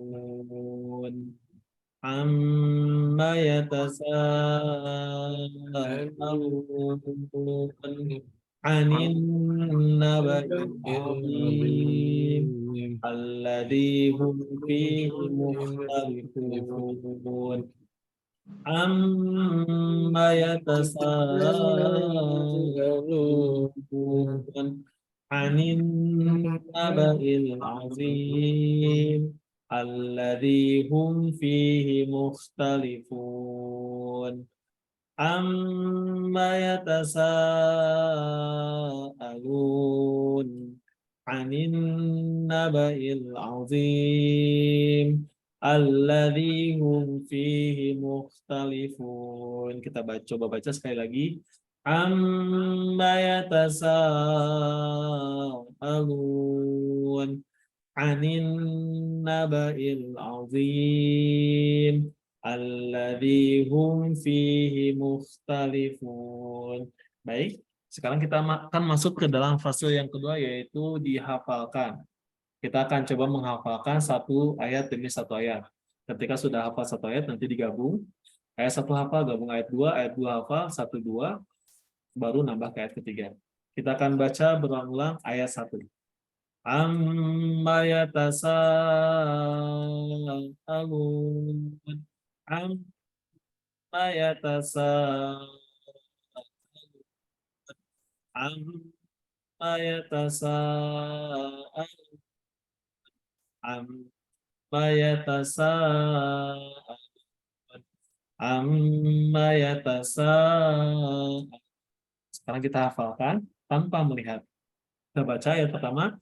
Amma yatasaalun 'anin naba'il 'azim alladzi hum fihi mukhtalifun. Amma yatasaalun 'anin naba'il 'azim alladzi hum fihi mukhtalifun. Amma yatasaalun 'anin naba'il 'azim alladzi hum fihi mukhtalifun. Kita coba baca sekali lagi. Amma yatasaalun 'anin naba'il 'azim alladzi hum fihi mukhtalifun. Baik, sekarang kita akan masuk ke dalam fase yang kedua, yaitu dihafalkan. Kita akan coba menghafalkan satu ayat demi satu ayat. Ketika sudah hafal satu ayat, nanti digabung. Ayat 1 hafal, gabung ayat 2, ayat 2 hafal, 1, 2, baru nambah ke ayat ketiga. Kita akan baca berulang-ulang ayat 1. Amma yatasaalun. Amma yatasaalun. Amma yatasaalun. Amma yatasaalun. Amma yatasaalun. Sekarang kita hafalkan tanpa melihat. Kita baca ayat pertama.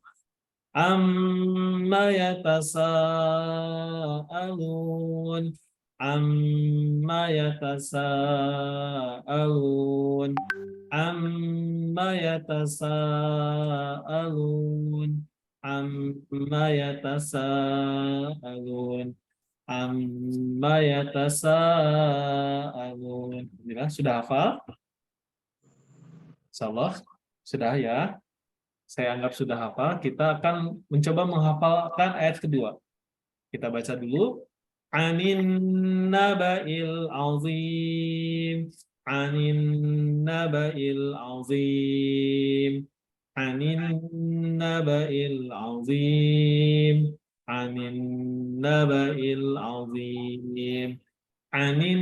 Amma yatasaalun. Amma yatasaalun. Amma yatasaalun. Amma yatasaalun. Amma yatasaalun. Sudah hafal? Insyaallah sudah ya. Saya anggap sudah hafal. Kita akan mencoba menghafalkan ayat kedua. Kita baca dulu. Anin naba'il azim. Anin naba'il azim. Anin naba'il azim. Anin naba'il azim. Anin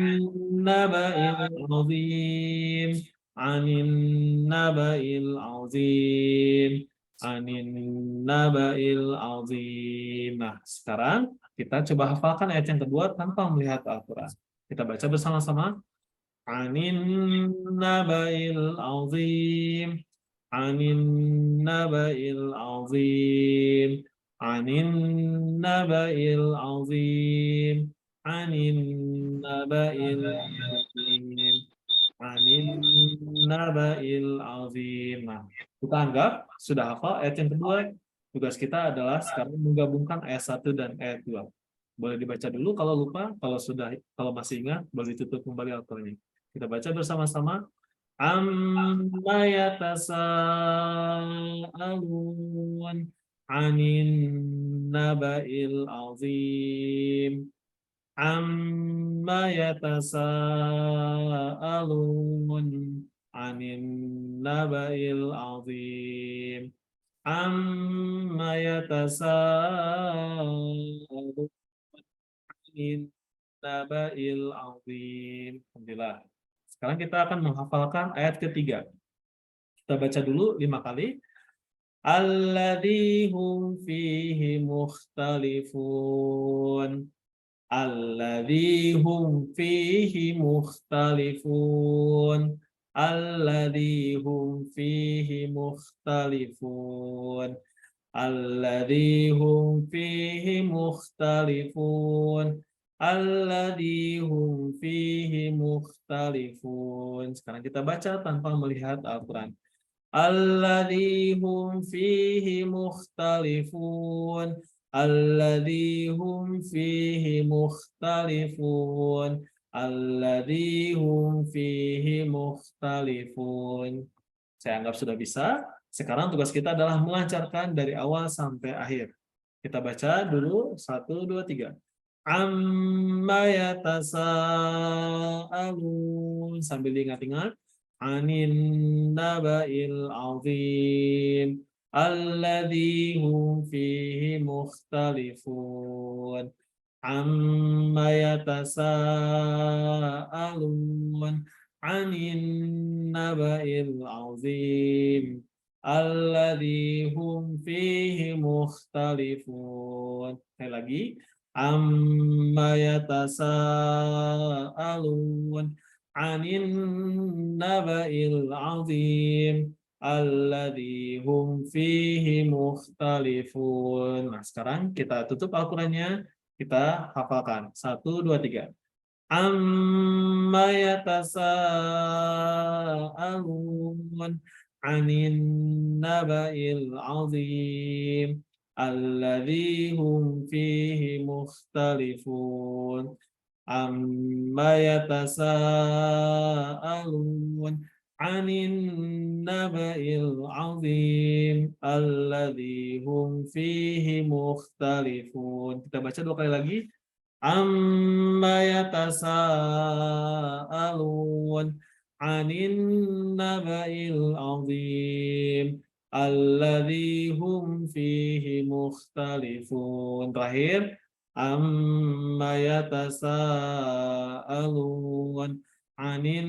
naba'il azim. Anin naba'il azim. Anin naba'il azim. Nah, sekarang kita coba hafalkan ayat yang kedua tanpa melihat Al-Quran. Kita baca bersama-sama. Anin naba'il azim. Anin naba'il azim. Anin naba'il azim. Anin naba'il azim. Anin naba'il azim. Nah, kita anggap sudah hafal ayat yang kedua. Tugas kita adalah sekarang menggabungkan ayat 1 dan ayat 2. Boleh dibaca dulu kalau lupa, kalau masih ingat boleh ditutup kembali Al-Qur'annya. Kita baca bersama-sama. Amma yatasaalun 'anin naba'il 'azim. Amma yatasaalun 'anin naba'il 'azim. Amma yatasaalun 'anin naba'il 'azim. Alhamdulillah. Sekarang kita akan menghafalkan ayat ketiga. Kita baca dulu 5 kali. Alladzi hum fihi mukhtalifun. Alladzi hum fihi mukhtalifun. Alladzi hum fihi mukhtalifun. Alladzi hum fihi mukhtalifun. Alladzi hum fihi mukhtalifun. Sekarang kita baca tanpa melihat Al-Qur'an. Alladzi hum fihi mukhtalifun. Alladzi hum fihi mukhtalifun. Alladzi hum fihi mukhtalifun. Saya anggap sudah bisa. Sekarang tugas kita adalah melancarkan dari awal sampai akhir. Kita baca dulu 1, 2, 3. Amma yatasaalun, sambil diingat-ingat. Anin naba'il azim alladzi hum fihi mukhtalifun. Amma yatasaalun anin naba'il azim alladzi hum fihi mukhtalifun. Sekali lagi. Amma yatasaalun anin naba'il azim alladzi hum fihi mukhtalifun. Nah, sekarang kita tutup Al-Qur'annya, kita hafalkan. 1, 2, 3. Amma yatasaalun anin naba'il azim alladzi hum fihi mukhtalifun. Amma yatasaalun anin naba'il azim alladzi hum fihi mukhtalifun. Kita baca 2 kali lagi. Amma yatasaalun anin naba'il azim alladzi hum fihi mukhtalifun. Terakhir, amma yatasaalun anin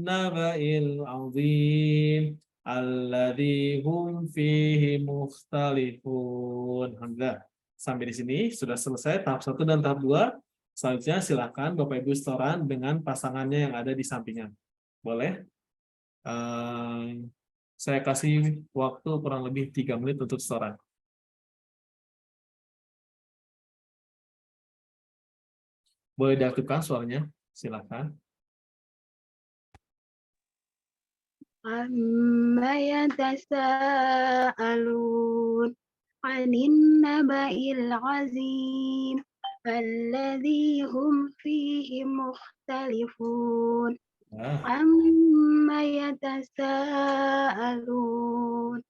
naba'il azim alladzi hum fihi mukhtalifun. Alhamdulillah. Sampai di sini sudah selesai tahap 1 dan tahap 2. Selanjutnya silakan Bapak Ibu setoran dengan pasangannya yang ada di sampingnya. Boleh? Saya kasih waktu kurang lebih 3 menit untuk setoran. Boleh diaktifkan suaranya? Silakan. Amma yatasaalun 'anin naba'il 'azim alladzi hum fihi mukhtalifun. Amma yatasaalun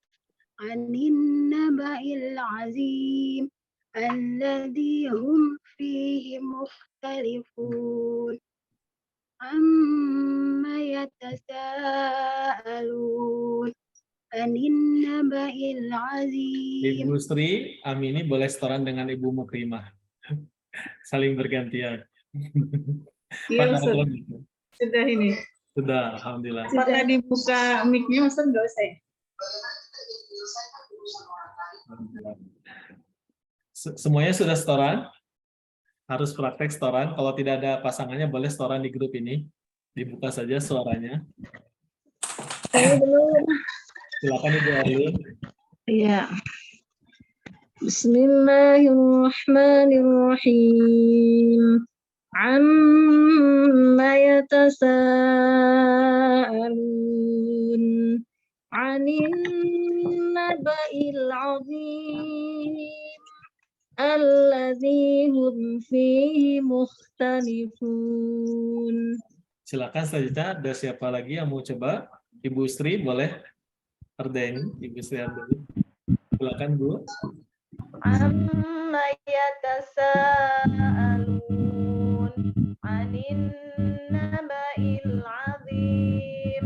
'anin naba'il 'azim alladzi hum fihi mukhtalifun. Amma yatasaalun anin naba'il azim. Ibu Sri Amini boleh setoran dengan Ibu Mukrimah. Saling bergantian. Iya, Ustaz. Sudah ini. Sudah, alhamdulillah. Apakah dibuka mic-nya, Ustaz? Enggak usah ya? Semuanya sudah setoran? Harus praktek setoran. Kalau tidak ada pasangannya, boleh setoran di grup ini. Dibuka saja suaranya. Silakan Ibu Arlin. Iya. Bismillahirrahmanirrahim. Amma yatasaalun 'anin naba'il 'azim الذي هم فيه مختلفون. Silakan selanjutnya ada siapa lagi yang mau coba? Ibu Sri boleh? Ardeni, Ibu Sri Ardeni. Silakan Bu. عما يتساءلون عن النبأ العظيم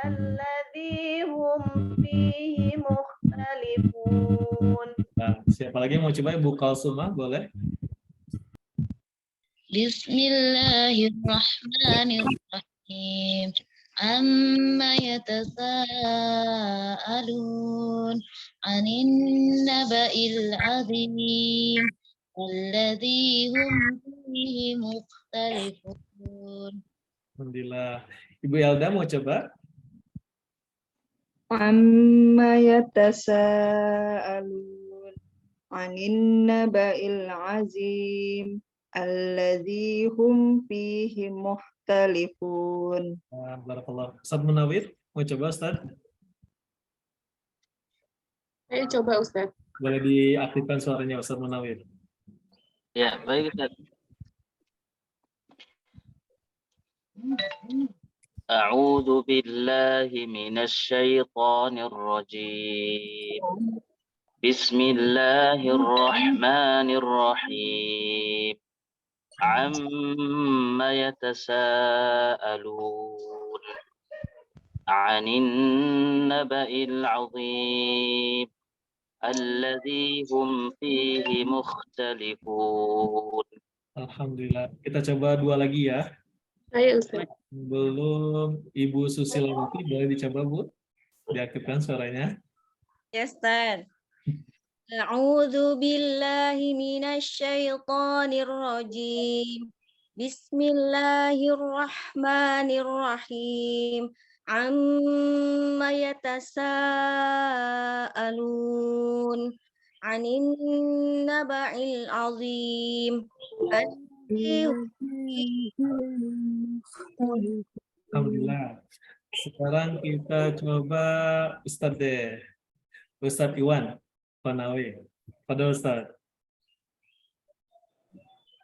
الذي هم فيه مختلفون. Nah, siapa lagi yang mau coba? Ibu Kalsumah boleh? Bismillahirrahmanirrahim. Amma yatasaalun 'anin naba'il 'azim alladzi hum fihi mukhtalifun. Alhamdulillah. Ibu Elda mau coba? Amma yatasaalun 'anin naba'il 'azim alladzi hum fihi mukhtalifun. Barakallah. Ustaz Munawir mau coba Ustaz? Ayo coba Ustaz. Boleh diaktifkan suaranya Ustaz Munawir. Ya, baik Ustaz. A'udzu billahi minasy syaithanir rajim. Bismillahirrahmanirrahim. Amma yatasaalun 'anin naba'il 'azim alladzi hum fihi mukhtalifun. Alhamdulillah. Kita coba dua lagi ya. Ayo Ustaz. Belum Ibu Susilawati, boleh dicoba Bu? Diaktifkan suaranya. Yes, Ustaz. A'udzu billahi minasy syaithanir rajim. Bismillahirrahmanirrahim. Amma yatasaalun 'anin naba'il 'azim. Alhamdulillah. Sekarang kita coba Ustadz deh. Ustadz Iwan Panawi. Pada Ustadz.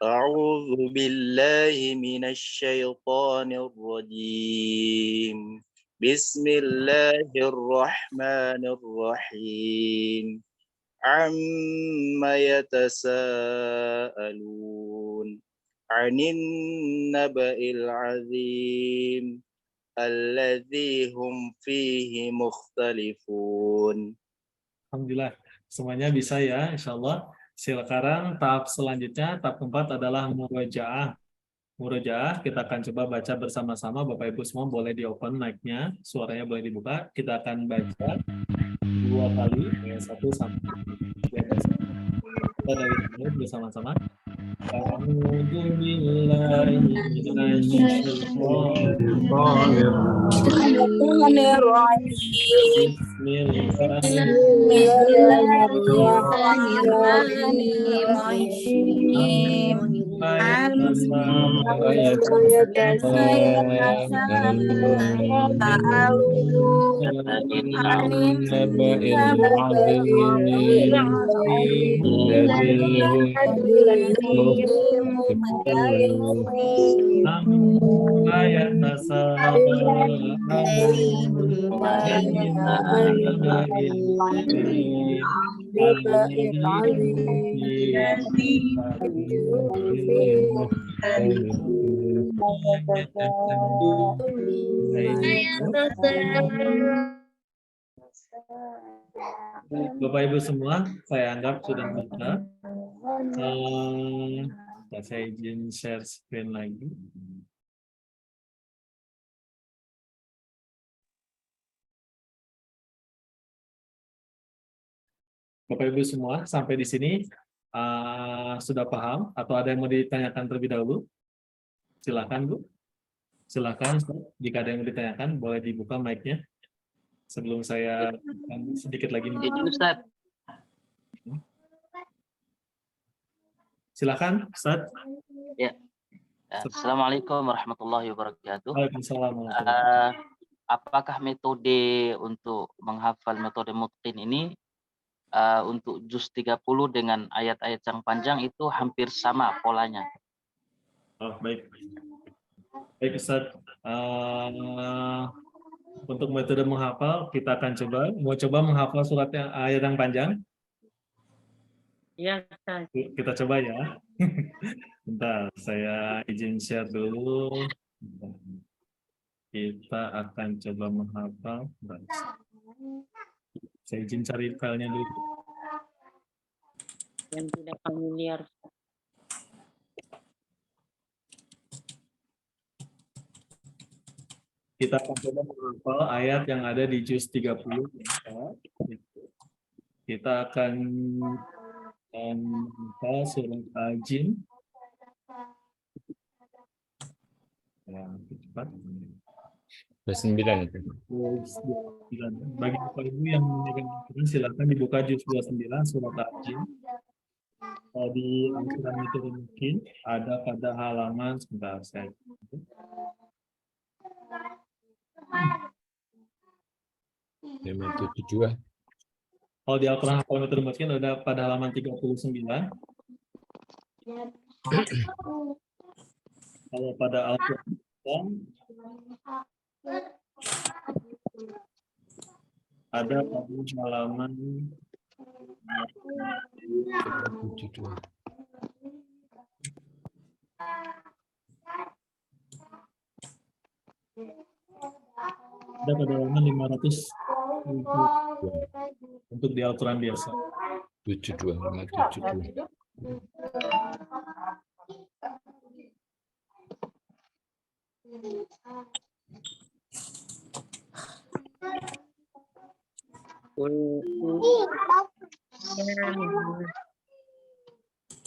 أعوذ بالله من الشيطان الرجيم بسم الله الرحمن الرحيم عما يتساءلون عن النبأ العظيم الذي هم فيه مختلفون. Alhamdulillah. Semuanya bisa ya, insya Allah. Sekarang tahap selanjutnya, tahap keempat adalah murojaah. Murojaah, kita akan coba baca bersama-sama. Bapak Ibu semua boleh di-open mic-nya, suaranya boleh dibuka. Kita akan baca 2 kali, ayat 1 sampai 3. Kita dari sini bersama-sama. A'udzu billahi Bapak Ibu semua, saya anggap sudah bisa. Saya izin share screen lagi. Bapak Ibu semua, sampai di sini sudah paham atau ada yang mau ditanyakan terlebih dahulu? Silakan Bu. Silakan, jika ada yang mau ditanyakan, boleh dibuka mic-nya. Sebelum saya sedikit lagi. Izin Ustaz. Silakan, Ustaz. Ya. Assalamualaikum warahmatullahi wabarakatuh. Waalaikumsalam. Apakah metode untuk menghafal metode mutqin ini untuk juz 30 dengan ayat-ayat yang panjang itu hampir sama polanya. Oh, baik. Baik, Ustaz. Untuk metode menghafal, kita akan coba. Mau coba menghafal surat yang ayat yang panjang? Iya, Ustaz. Kita coba ya. Bentar, saya izin share dulu. Kita akan coba menghafal. Bentar. Saya izin cari filenya dulu. Yang tidak familiar. Kita akan coba menghafal ayat yang ada di juz 30. Kita akan menghafal surat Al-Jin. Ya, cepat. 29 itu. Bagi Bapak Ibu yang memegang Al-Quran, silakan dibuka juz 29 surat Al-Jin. Di Al-Quran itu mungkin ada pada halaman sebentar saya. Kalau di Al-Quran hafal metode mungkin ada pada halaman 39. Kalau pada Al-Quran ada pada halaman 72. Ada pada halaman 500 untuk di Al-Quran biasa. 72, 572.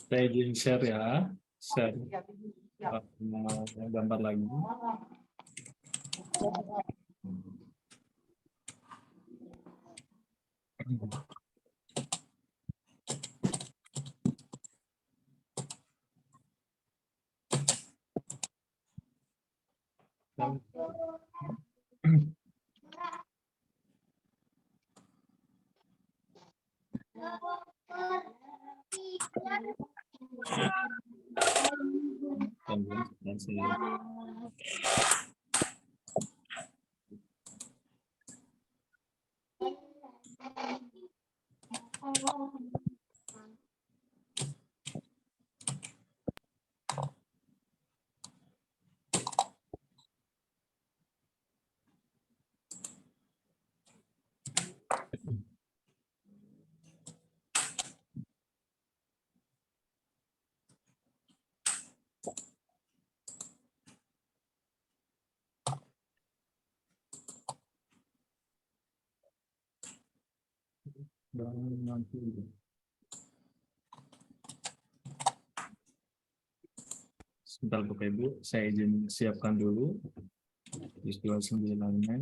Saya izin share ya. Share. Gambar lagi. Sebentar Bapak Ibu, saya izin siapkan dulu. Juz 29-nya.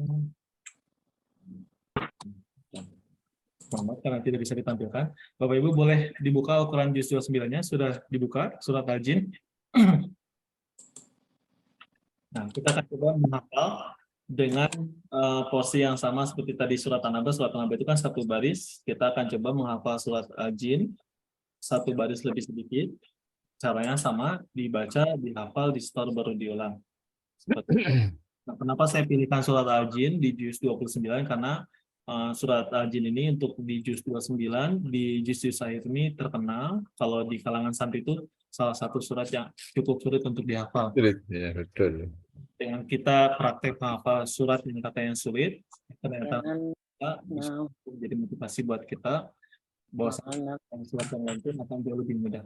Maaf karena tidak bisa ditampilkan. Bapak Ibu boleh dibuka Al-Quran juz 29-nya, sudah dibuka surat Al-Jin. Nah, kita akan coba menghafal dengan porsi yang sama seperti tadi surat An-Naba. Surat An-Naba itu kan satu baris. Kita akan coba menghafal surat Al-Jin satu baris lebih sedikit. Caranya sama, dibaca, dihafal, di-store, baru diulang. Nah, kenapa saya pilihkan surat Al-Jin di juz 29? Karena surat Al-Jin ini untuk di juz 29, di juz akhir ini terkenal. Kalau di kalangan santri itu salah satu surat yang cukup sulit untuk dihafal. Ya, betul. Dengan kita praktek menghafal surat yang katanya sulit, ternyata kita bisa menjadi motivasi buat kita bahwa surat yang lain pun akan jauh lebih mudah.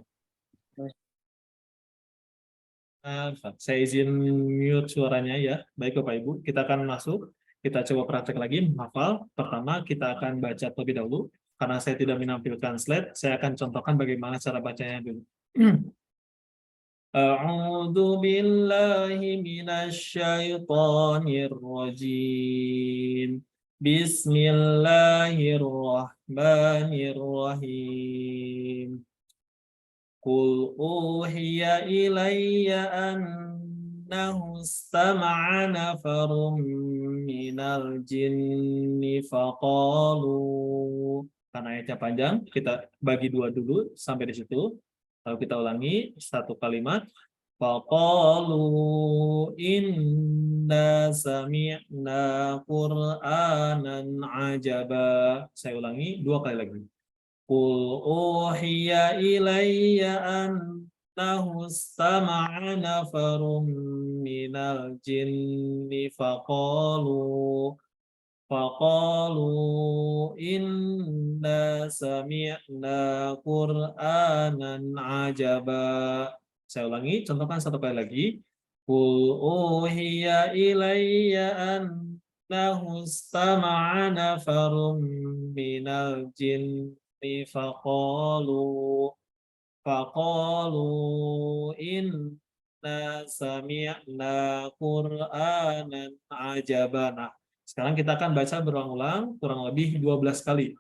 Saya izin mute suaranya ya. Baik Bapak Ibu, kita akan masuk. Kita coba praktek lagi menghafal. Pertama kita akan baca terlebih dahulu. Karena saya tidak menampilkan slide, saya akan contohkan bagaimana cara bacanya dulu. A'udzu billahi minasyaitonir rajim. Bismillahirrahmanirrahim. Qul uhiya ilayya annahu istama'a nafarum minal jinni faqalu Karena ayatnya panjang, kita bagi dua dulu sampai di situ. Lalu kita ulangi satu kalimat. Faqalu inna sami'na Qur'anan ajaba. Saya ulangi dua kali lagi. Qul uhiya ilayya annahu istama'a nafarun minal jinni faqalu inna sami'na Qur'anan ajaba. Saya ulangi, contohkan satu kali lagi. Qul uhiya ilayya annahu istama'a nafarun minal jinni faqalu inna sami'na Qur'anan ajaba. Nah, sekarang kita akan baca berulang-ulang kurang lebih 12 kali.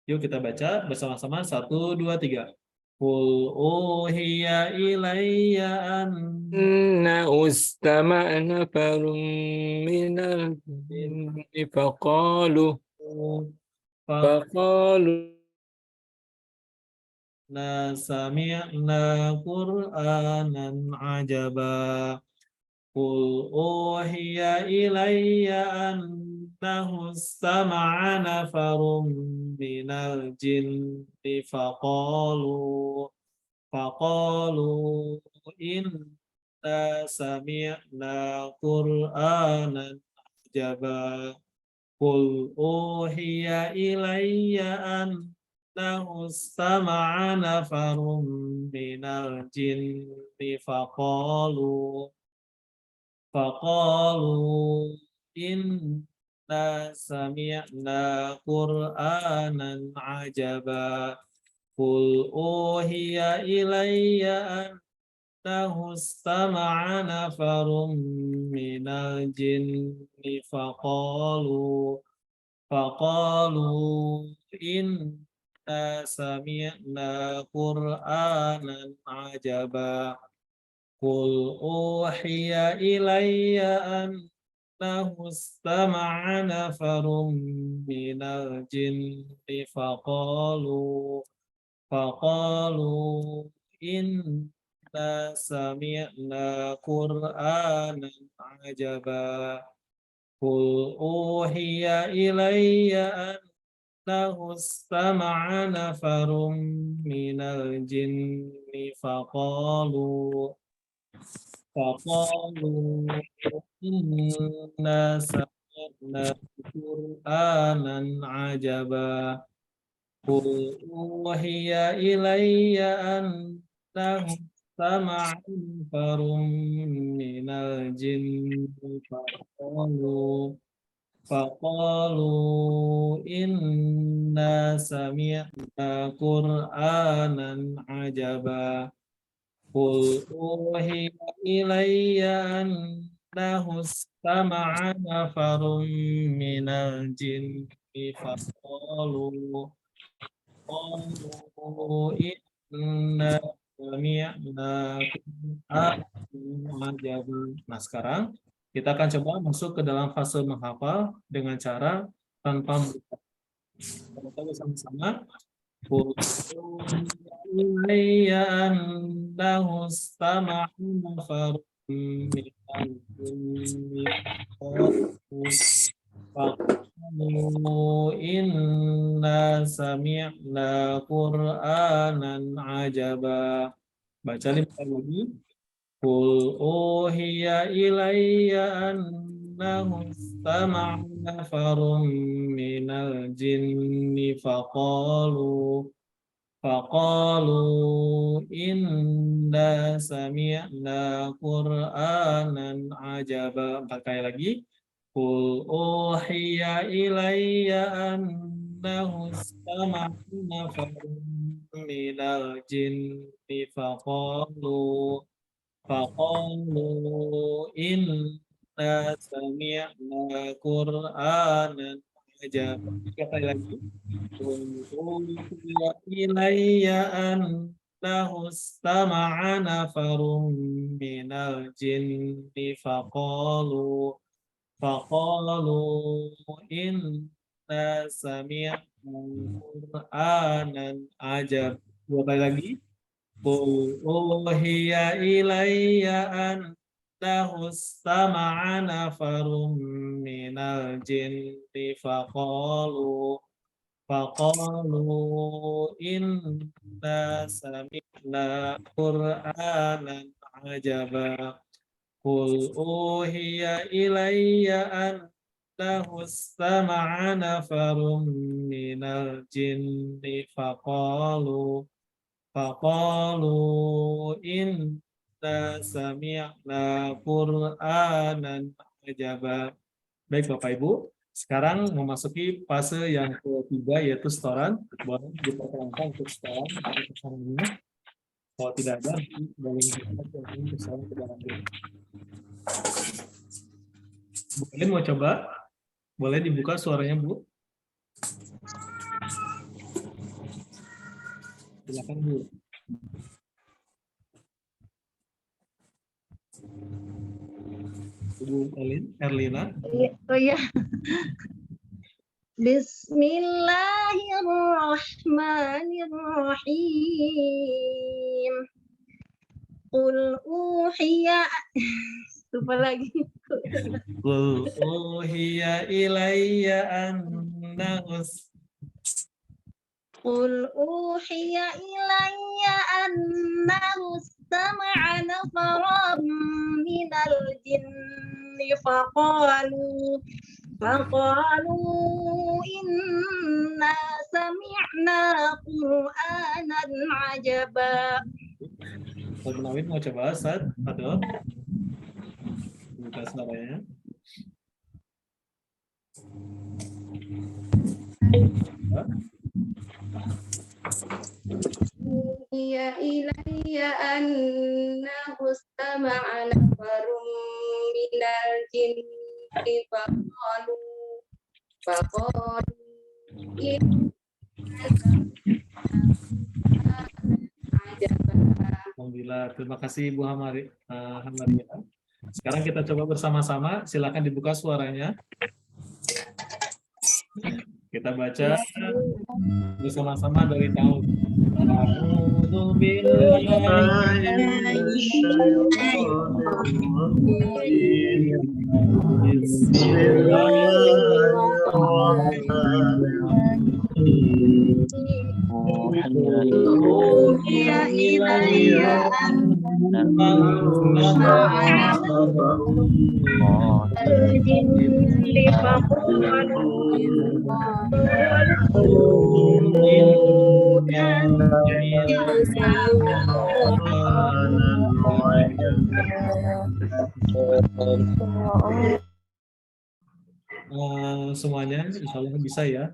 Yuk kita baca bersama-sama. 1, 2, 3. Qul uhiya ilayya استمع نفر من الجن فقالوا sami'na Qur'anan ajaba. Qul uhiya ilayya annahu istama'a nafarun minal jinni faqalu inna sami'na Qur'anan ajaba. Qul uhiya ilayya annahu istama'a nafarun minal jinni faqalu inna sami'na Qur'anan ajaba. Qul uhiya ilayya annahu istama'a nafarun minal jinni faqalu inna sami'na Qur'anan ajaba. Qul uhiya ilayya annahu istama'a nafarun minal jinni faqalu inna sami'na Qur'anan ajaba. Qul uhiya ilayya annahu istama'a nafarun minal jinni faqalu inna sami'na Qur'anan ajaba. Qul uhiya ilayya annahu istama'a nafarun minal jinni faqalu inna sami'na Qur'anan ajaba. Qul uhiya ilayya annahu istama'a nafarun minal jinni faqalu inna sami'na Qur'anan ajaba. Nah, sekarang kita akan coba masuk ke dalam fase menghafal dengan cara tanpa berucap. Kita bersama-sama. Qul ilayya annahu istama'a nafarun minal jinni faqalu inna sami'na Qur'anan ajaba. Baca 5 kali lagi. Qul uhiya ilayya annahu istama'a nafarun minal jinni faqalu inna sami'na Qur'anan ajaba. 4 kali lagi. Qul uhiya ilayya annahu istama'a nafarun minal jinni faqalu inna sami'na Qur'anan ajaba. 3 kali lagi. Qul uhiya ilayya annahu istama'a nafarun minal jinni faqalu inna sami'na Qur'anan ajab. Dua kali lagi. Qul uhiya ilayya annahu istama'a nafarum minal jinni faqalu inna sami'na Qur'anan ajaba. Qul uhiya ilayya annahu istama'a nafarum minal jinni faqalu inna sami'na Qur'anan ajaba. Baik Bapak Ibu, sekarang memasuki fase yang ketiga yaitu setoran. Boleh diperkenalkan untuk setoran atau pesanannya. Kalau tidak ada, boleh kita setoran ke dalam diri. Boleh mau coba? Boleh dibuka suaranya, Bu? Silakan, Bu. Bu Erlina. Oh iya. Bismillahirrahmanirrahim. Qul uhiya. Lupa lagi. Qul uhiya ilayya annahu Qul uhiya ilayya annahu istama'a nafaram minal jinni faqalu inna sami'na Qur'anan ajaba. Ustaz Munawir mau coba, Ustaz? Atau buka suaranya. Ya ilayya annahu istama'a nafarum minal jinni faqalu Alhamdulillah, terima kasih Bu Hamaria. Sekarang kita coba bersama-sama, silakan dibuka suaranya. Kita baca bersama-sama dari tahun. A'udzu billahi semuanya insya Allah bisa ya.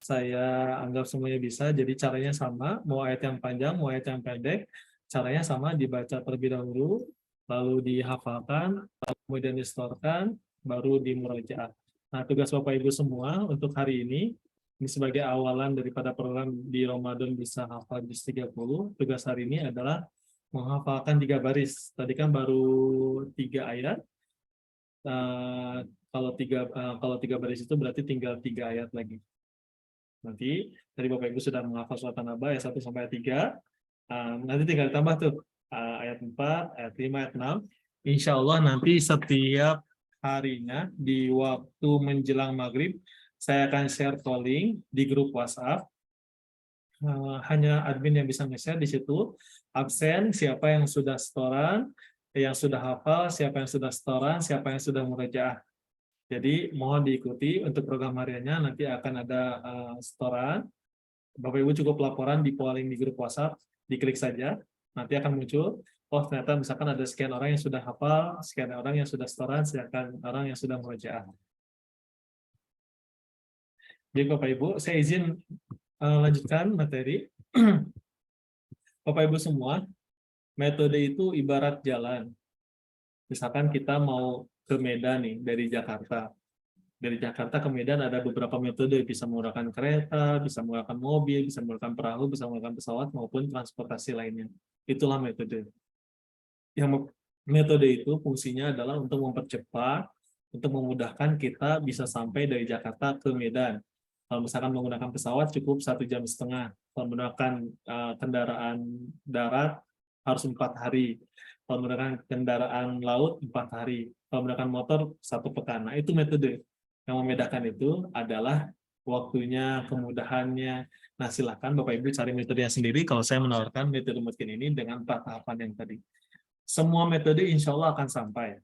Saya anggap semuanya bisa, jadi caranya sama, mau ayat yang panjang, mau ayat yang pendek, caranya sama, dibaca terlebih dahulu, lalu dihafalkan, kemudian disetorkan, baru dimurajaah. Nah, tugas Bapak Ibu semua untuk hari ini sebagai awalan daripada program di Ramadan bisa hafal juz 30, tugas hari ini adalah menghafalkan 3 baris. Tadi kan baru 3 ayat. Kalau tiga baris itu berarti tinggal 3 ayat lagi. Nanti dari Bapak Ibu sudah menghafal surat An-Naba ayat 1 sampai ayat 3. Nanti tinggal ditambah tuh ayat 4, ayat 5, ayat 6. Insya Allah nanti setiap harinya di waktu menjelang maghrib saya akan share polling di grup WhatsApp. Hanya admin yang bisa nge-share di situ. Absen siapa yang sudah setoran, yang sudah hafal, siapa yang sudah setoran, siapa yang sudah murajaah. Jadi mohon diikuti untuk program hariannya, nanti akan ada setoran. Bapak Ibu cukup laporan di polling di grup WhatsApp, diklik saja, nanti akan muncul, oh ternyata misalkan ada sekian orang yang sudah hafal, sekian orang yang sudah setoran, sekian orang yang sudah murajaah. Jadi Bapak Ibu, saya izin lanjutkan materi. Bapak Ibu semua, metode itu ibarat jalan. Misalkan kita mau ke Medan nih dari Jakarta. Dari Jakarta ke Medan ada beberapa metode, bisa menggunakan kereta, bisa menggunakan mobil, bisa menggunakan perahu, bisa menggunakan pesawat maupun transportasi lainnya. Itulah metode. Yang metode itu fungsinya adalah untuk mempercepat, untuk memudahkan kita bisa sampai dari Jakarta ke Medan. Kalau misalkan menggunakan pesawat cukup 1,5 jam. Kalau menggunakan kendaraan darat harus 4 hari. Kalau menggunakan kendaraan laut 4 hari. Kalau menggunakan motor 1 pekan. Nah, itu metode. Yang membedakan itu adalah waktunya, kemudahannya. Nah, silakan Bapak Ibu cari metodenya sendiri. Kalau saya menawarkan metode mungkin ini dengan 4 tahapan yang tadi. Semua metode insya Allah akan sampai.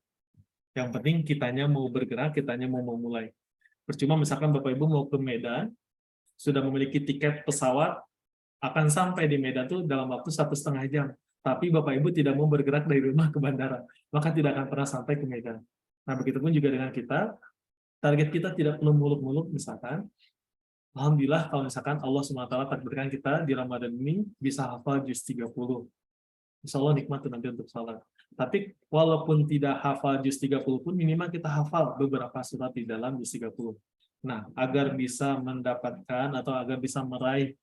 Yang penting kitanya mau bergerak, kitanya mau memulai. Percuma misalkan Bapak Ibu mau ke Medan, sudah memiliki tiket pesawat, akan sampai di Medan tuh dalam waktu 1,5 jam. Tapi Bapak Ibu tidak mau bergerak dari rumah ke bandara, maka tidak akan pernah sampai ke Medan. Nah, begitupun juga dengan kita, target kita tidak perlu muluk-muluk misalkan. Alhamdulillah kalau misalkan Allah SWT takdirkan kita di Ramadan ini bisa hafal juz 30. Insya Allah nikmat nanti untuk salat. Tapi walaupun tidak hafal juz 30 pun minimal kita hafal beberapa surat di dalam juz 30. Nah, agar bisa mendapatkan atau agar bisa meraih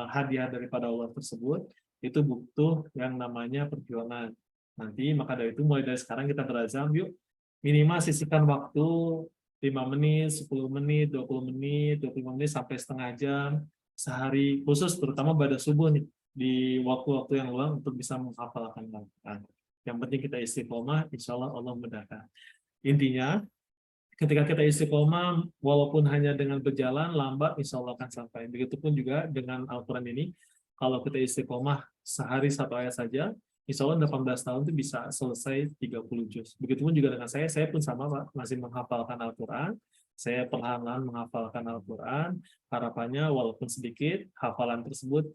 hadiah daripada Allah tersebut, itu butuh yang namanya perjuangan. Nanti maka dari itu mulai dari sekarang kita berazam, yuk minimal sisihkan waktu 5 menit, 10 menit, 20 menit, 25 menit sampai setengah jam sehari, khusus terutama pada subuh nih, di waktu-waktu yang luang untuk bisa menghafalkan Al-Quran. Yang penting kita istiqomah, insya Allah Allah mudahkan. Intinya, ketika kita istiqomah, walaupun hanya dengan berjalan lambat, insya Allah akan sampai. Begitupun juga dengan Al-Quran ini, kalau kita istiqomah sehari 1 ayat saja, insya Allah 18 tahun itu bisa selesai 30 juz. Begitupun juga dengan saya pun sama Pak, masih menghafalkan Al-Quran. Saya perlahan-lahan menghafalkan Al-Quran. Harapannya walaupun sedikit, hafalan tersebut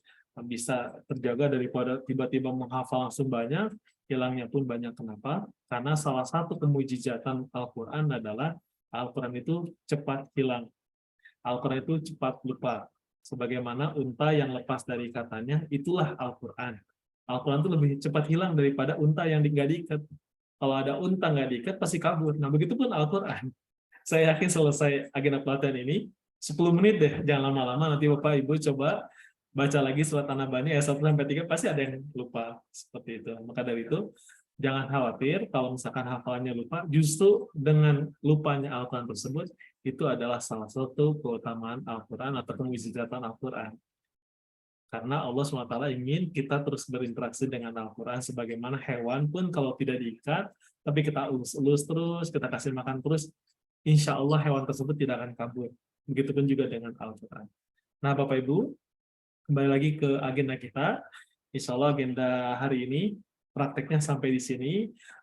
bisa terjaga daripada tiba-tiba menghafal langsung banyak, hilangnya pun banyak. Kenapa? Karena salah satu kemujizatan Al-Quran adalah Al-Quran itu cepat hilang. Al-Quran itu cepat lupa. Sebagaimana unta yang lepas dari ikatannya, itulah Al-Quran. Al-Quran itu lebih cepat hilang daripada unta yang nggak diikat. Kalau ada unta nggak diikat, pasti kabur. Nah, begitupun Al-Quran. Saya yakin selesai agenda pelatihan ini, 10 menit deh, jangan lama-lama. Nanti Bapak Ibu coba baca lagi surat An-Naba ayat 1-3, pasti ada yang lupa. Seperti itu. Maka dari itu, jangan khawatir kalau misalkan hafalannya lupa, justru dengan lupanya Al-Quran tersebut, itu adalah salah satu keutamaan Al-Quran atau kemujizatan Al-Quran. Karena Allah SWT ingin kita terus berinteraksi dengan Al-Quran, sebagaimana hewan pun kalau tidak diikat, tapi kita elus-elus terus, kita kasih makan terus, insya Allah hewan tersebut tidak akan kabur. Begitupun juga dengan Al-Quran. Nah, Bapak Ibu, kembali lagi ke agenda kita. Insya Allah agenda hari ini prakteknya sampai di sini.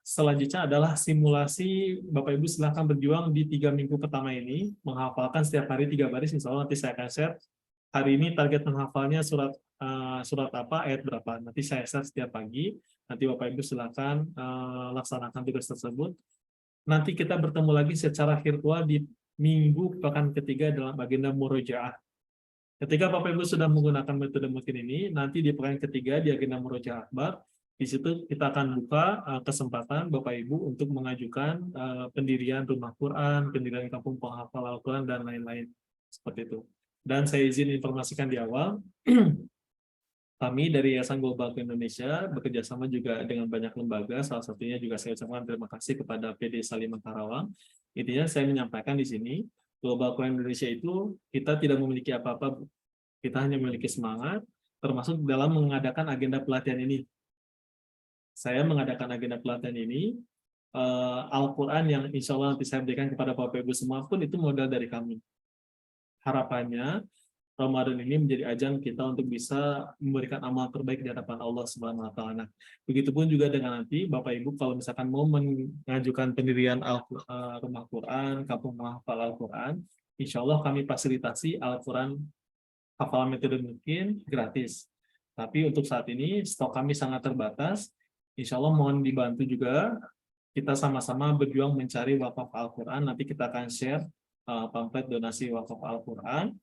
Selanjutnya adalah simulasi. Bapak Ibu silahkan berjuang di 3 minggu pertama ini, menghafalkan setiap hari 3 baris. Insya Allah nanti saya akan share. Hari ini target menghafalnya surat apa, ayat berapa. Nanti saya share setiap pagi. Nanti Bapak Ibu silahkan laksanakan tugas tersebut. Nanti kita bertemu lagi secara virtual di minggu pekan ketiga dalam agenda murojaah. Ketika Bapak Ibu sudah menggunakan metode mungkin ini, nanti di pekan ketiga di agenda murojaah akbar, di situ kita akan buka kesempatan Bapak Ibu untuk mengajukan pendirian rumah Quran, pendirian kampung penghafal Al-Quran, dan lain-lain. Seperti itu. Dan saya izin informasikan di awal, kami dari Yayasan Global Indonesia bekerja sama juga dengan banyak lembaga, salah satunya juga saya ucapkan terima kasih kepada PD Salimah Karawang. Intinya saya menyampaikan di sini, Global Indonesia itu kita tidak memiliki apa-apa, kita hanya memiliki semangat, termasuk dalam mengadakan agenda pelatihan ini. Saya mengadakan agenda pelatihan ini, Al-Quran yang insya Allah nanti saya berikan kepada Bapak Ibu semua pun itu modal dari kami. Harapannya Ramadan ini menjadi ajang kita untuk bisa memberikan amal terbaik di hadapan Allah Subhanahu wa Ta'ala. Begitupun juga dengan nanti Bapak Ibu kalau misalkan mau mengajukan pendirian rumah Quran, kampung menghafal Al-Quran, insya Allah kami fasilitasi Al-Quran hafalan metode mungkin gratis. Tapi untuk saat ini stok kami sangat terbatas. Insya Allah mohon dibantu juga. Kita sama-sama berjuang mencari wakaf Al-Quran. Nanti kita akan share pamflet donasi wakaf Al-Quran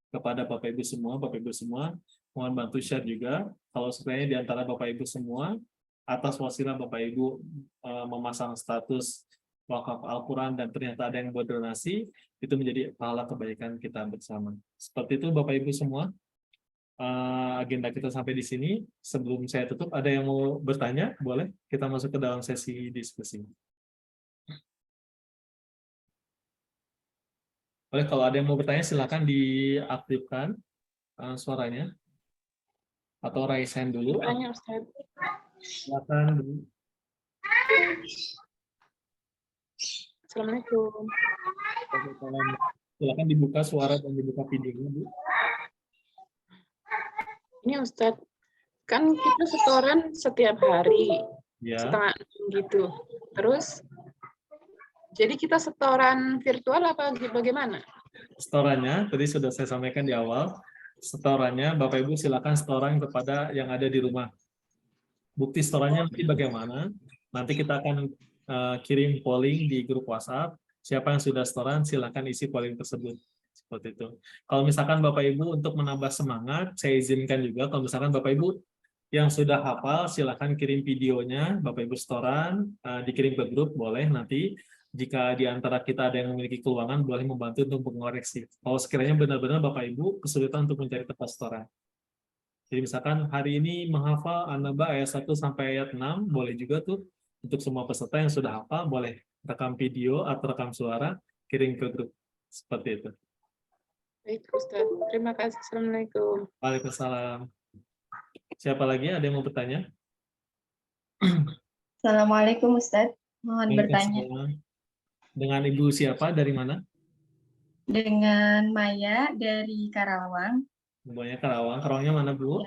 kepada Bapak Ibu semua. Bapak Ibu semua mohon bantu share juga. Kalau sekiranya di antara Bapak Ibu semua atas wasilah Bapak Ibu memasang status wakaf Al-Quran dan ternyata ada yang berdonasi, itu menjadi pahala kebaikan kita bersama. Seperti itu Bapak Ibu semua. Agenda kita sampai di sini. Sebelum saya tutup, ada yang mau bertanya? Boleh kita masuk ke dalam sesi diskusi. Boleh, kalau ada yang mau bertanya silakan diaktifkan suaranya atau raise hand dulu. Tanya Ustaz. Silakan dulu. Assalamualaikum. Silakan dibuka suara dan dibuka videonya, Bu. Ini Ustadz, kan kita setoran setiap hari, Ya. setengah 6 gitu. Terus, jadi kita setoran virtual apa bagaimana? Setorannya, tadi sudah saya sampaikan di awal, setorannya Bapak Ibu silakan setoran kepada yang ada di rumah. Bukti setorannya nanti bagaimana? Nanti kita akan kirim polling di grup WhatsApp. Siapa yang sudah setoran, silakan isi polling tersebut. Seperti itu. Kalau misalkan Bapak Ibu untuk menambah semangat, saya izinkan juga kalau misalkan Bapak Ibu yang sudah hafal, silakan kirim videonya, Bapak Ibu setoran, dikirim ke grup, boleh nanti. Jika di antara kita ada yang memiliki keluangan, boleh membantu untuk mengoreksi. Kalau sekiranya benar-benar Bapak Ibu kesulitan untuk mencari tempat setoran. Jadi misalkan hari ini menghafal An-Naba ayat 1 sampai ayat 6, boleh juga tuh untuk semua peserta yang sudah hafal, boleh rekam video atau rekam suara, kirim ke grup. Seperti itu. Baik Ustadz, terima kasih. Assalamualaikum. Waalaikumsalam. Siapa lagi ada yang mau bertanya? Assalamualaikum Ustadz, mohon bertanya. Dengan Ibu siapa? Dari mana? Dengan Maya dari Karawang. Ibunya Karawang. Karawangnya mana, Bu?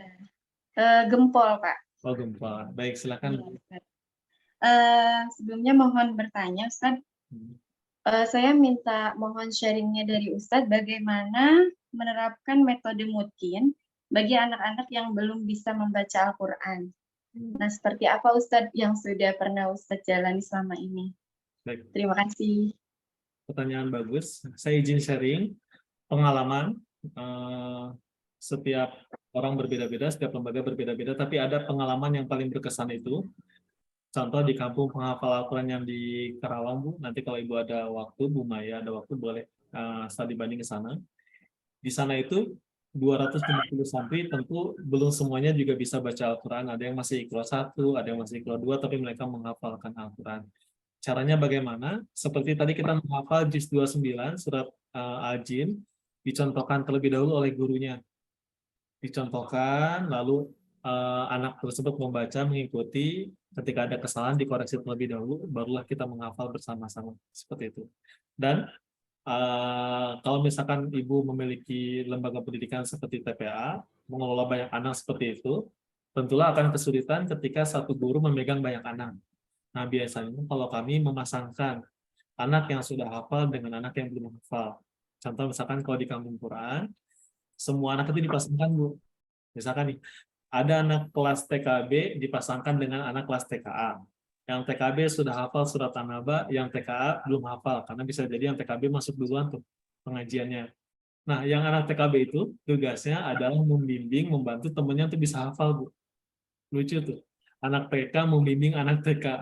Gempol, Pak. Oh, Gempol. Baik, silakan. Sebelumnya mohon bertanya, Ustadz. Saya minta mohon sharingnya dari Ustadz bagaimana menerapkan metode mutkin bagi anak-anak yang belum bisa membaca Al-Quran. Nah, seperti apa Ustadz yang sudah pernah Ustadz jalani selama ini? Baik. Terima kasih. Pertanyaan bagus. Saya izin sharing pengalaman. Setiap orang berbeda-beda, setiap lembaga berbeda-beda, tapi ada pengalaman yang paling berkesan itu. Contoh di kampung penghafal Al-Quran yang di Karawang, Bu. Nanti kalau Ibu ada waktu, Bu Maya ada waktu, boleh studi banding ke sana. Di sana itu 250 santri, tentu belum semuanya juga bisa baca Al-Quran. Ada yang masih Iqra 1, ada yang masih Iqra 2, tapi mereka menghafalkan Al-Quran. Caranya bagaimana? Seperti tadi kita menghafal juz 29 surat Al-Jin, dicontohkan terlebih dahulu oleh gurunya. Dicontohkan, lalu anak tersebut membaca, mengikuti, ketika ada kesalahan dikoreksi terlebih dahulu, barulah kita menghafal bersama-sama. Seperti itu. Dan kalau misalkan Ibu memiliki lembaga pendidikan seperti TPA, mengelola banyak anak seperti itu, tentulah akan kesulitan ketika satu guru memegang banyak anak. Nah, biasanya kalau kami memasangkan anak yang sudah hafal dengan anak yang belum hafal. Contoh misalkan kalau di kampung Quran, semua anak itu dipasangkan, Bu. Misalkan nih, ada anak kelas TKB dipasangkan dengan anak kelas TKA. Yang TKB sudah hafal surat An-Naba, yang TKA belum hafal, karena bisa jadi yang TKB masuk duluan tuh pengajiannya. Nah, yang anak TKB itu tugasnya adalah membimbing, membantu temannya untuk bisa hafal, Bu. Lucu tuh. Anak TK membimbing anak TK.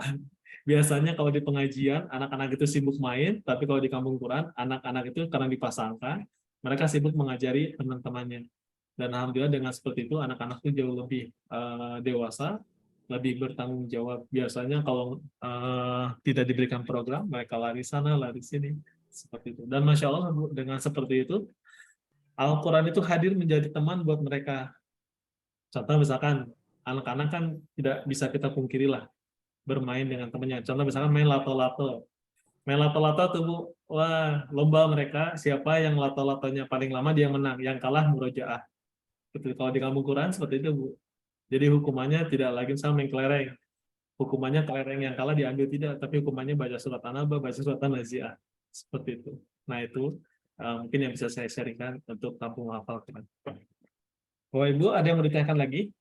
Biasanya kalau di pengajian, anak-anak itu sibuk main, tapi kalau di kampung Quran, anak-anak itu karena dipasangkan, mereka sibuk mengajari teman-temannya. Dan alhamdulillah dengan seperti itu, anak-anak itu jauh lebih dewasa, lebih bertanggung jawab. Biasanya kalau tidak diberikan program, mereka lari sana, lari sini. Seperti itu. Dan Masya Allah, Bu, dengan seperti itu, Al-Quran itu hadir menjadi teman buat mereka. Contoh misalkan, anak-anak kan tidak bisa kita pungkiri lah bermain dengan temannya. Contoh misalkan main lato-lato. Main lato-lato tuh, Bu, wah, lomba mereka, siapa yang lato-latonya paling lama dia menang, yang kalah murojaah. Gitu. Kalau di kampung Quran seperti itu, Bu. Jadi hukumannya tidak lagi sama yang kelereng. Hukumannya kelereng yang kalah diambil tidak, tapi hukumannya baca surat An-Naba, baca surat An-Nazi'ah. Seperti itu. Nah, itu mungkin yang bisa saya sharingkan untuk kampung hafal Quran. Bapak Ibu, ada yang mau ditanyakan lagi?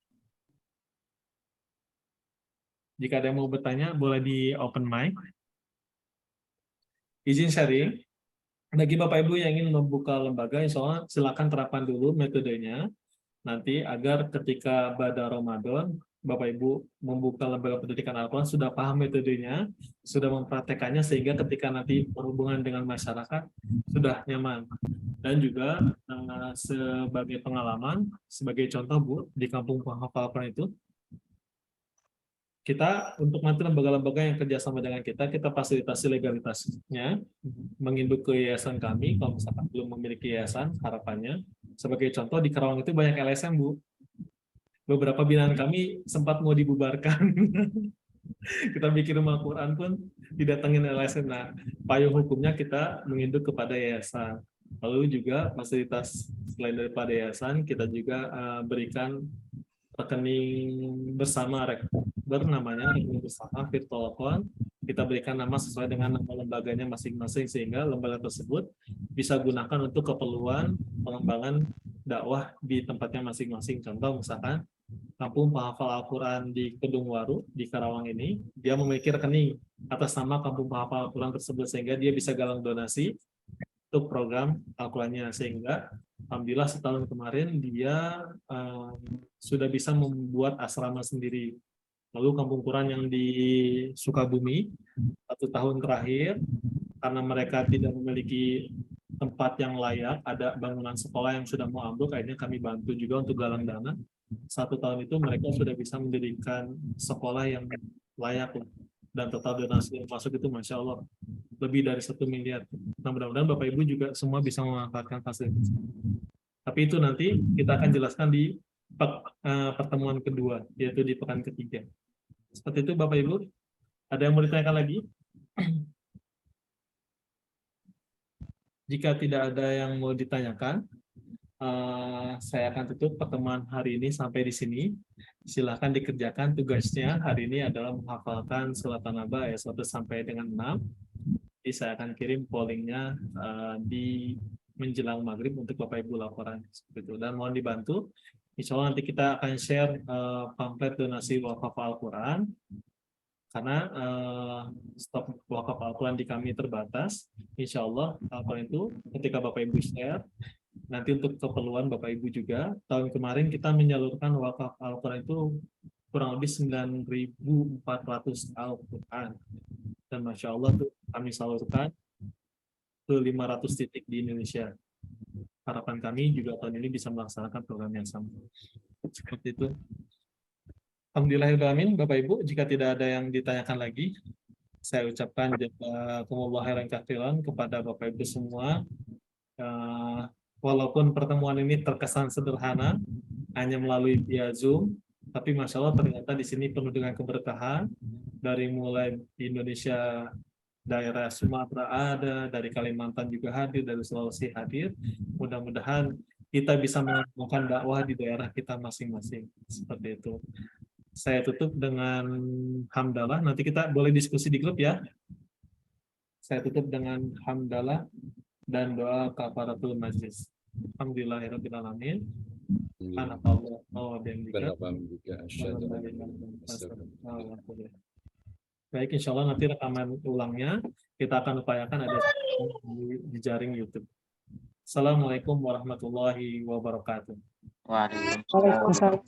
Jika ada yang mau bertanya, boleh di open mic. Izin sharing. Bagi Bapak Ibu yang ingin membuka lembaga, insya Allah silakan terapkan dulu metodenya. Nanti agar ketika pada Ramadan, Bapak Ibu membuka lembaga pendidikan Al-Quran sudah paham metodenya, sudah mempraktekannya sehingga ketika nanti berhubungan dengan masyarakat sudah nyaman. Dan juga sebagai pengalaman, sebagai contoh, Bu, di kampung penghafal Al-Quran itu, kita untuk nanti lembaga-lembaga yang kerjasama dengan kita fasilitasi legalitasnya, menginduk ke yayasan kami, kalau misalkan belum memiliki yayasan, harapannya. Sebagai contoh, di Karawang itu banyak LSM, Bu. Beberapa binaan kami sempat mau dibubarkan. Kita bikin rumah Quran pun didatengin LSM. Nah, payung hukumnya kita menginduk kepada yayasan. Lalu juga fasilitas selain daripada yayasan, kita juga berikan rekening bersama namanya rekening bersama virtual account. Kita berikan nama sesuai dengan nama lembaganya masing-masing sehingga lembaga tersebut bisa gunakan untuk keperluan pengembangan dakwah di tempatnya masing-masing. Contoh misalkan Kampung Penghafal Al-Quran di Kedungwaru di Karawang ini, dia memiliki rekening atas nama Kampung Penghafal Al-Quran tersebut sehingga dia bisa galang donasi untuk program Al-Qurannya, sehingga alhamdulillah setahun kemarin dia sudah bisa membuat asrama sendiri. Lalu Kampung Quran yang di Sukabumi 1 tahun terakhir, karena mereka tidak memiliki tempat yang layak, ada bangunan sekolah yang sudah mau ambruk, akhirnya kami bantu juga untuk galang dana. 1 tahun itu mereka sudah bisa mendirikan sekolah yang layak, dan total donasi yang masuk itu Masya Allah lebih dari 1 miliar. Nah, mudah-mudahan Bapak Ibu juga semua bisa memanfaatkan fasilitas. Tapi itu nanti kita akan jelaskan di pertemuan kedua, yaitu di pekan ketiga. Seperti itu Bapak Ibu. Ada yang mau ditanyakan lagi? Jika tidak ada yang mau ditanyakan, saya akan tutup pertemuan hari ini sampai di sini. Silahkan dikerjakan tugasnya. Hari ini adalah menghafalkan surat An-Naba ayat 1 sampai dengan 6. Jadi saya akan kirim pollingnya di menjelang maghrib untuk Bapak Ibu laporan seperti itu. Dan mohon dibantu. Insya Allah nanti kita akan share pamflet donasi wakaf Al-Quran. Karena stok wakaf Al-Quran di kami terbatas. Insya Allah Al-Quran itu ketika Bapak Ibu share, nanti untuk keperluan Bapak Ibu juga, tahun kemarin kita menyalurkan wakaf Al-Quran itu kurang lebih 9.400 Al-Quran. Dan Masya Allah tuh kami salurkan ke 500 titik di Indonesia. Harapan kami juga tahun ini bisa melaksanakan program yang sama. Seperti itu. Alhamdulillahirrahmanirrahim, Bapak Ibu, jika tidak ada yang ditanyakan lagi, saya ucapkan jazakumullah khairan katsiran kepada Bapak Ibu semua. Walaupun pertemuan ini terkesan sederhana, hanya melalui via Zoom, tapi Masya Allah ternyata di sini penuh dengan keberkahan. Dari mulai di Indonesia, daerah Sumatera ada, dari Kalimantan juga hadir, dari Sulawesi hadir. Mudah-mudahan kita bisa melakukan dakwah di daerah kita masing-masing. Seperti itu. Saya tutup dengan hamdalah. Nanti kita boleh diskusi di grup ya. Saya tutup dengan hamdalah dan doa kafaratul majlis. Alhamdulillahirabbil alamin. Baik, insya Allah nanti rekaman ulangnya kita akan upayakan ada di jaring YouTube. Assalamualaikum warahmatullahi wabarakatuh. Waalaikumsalam.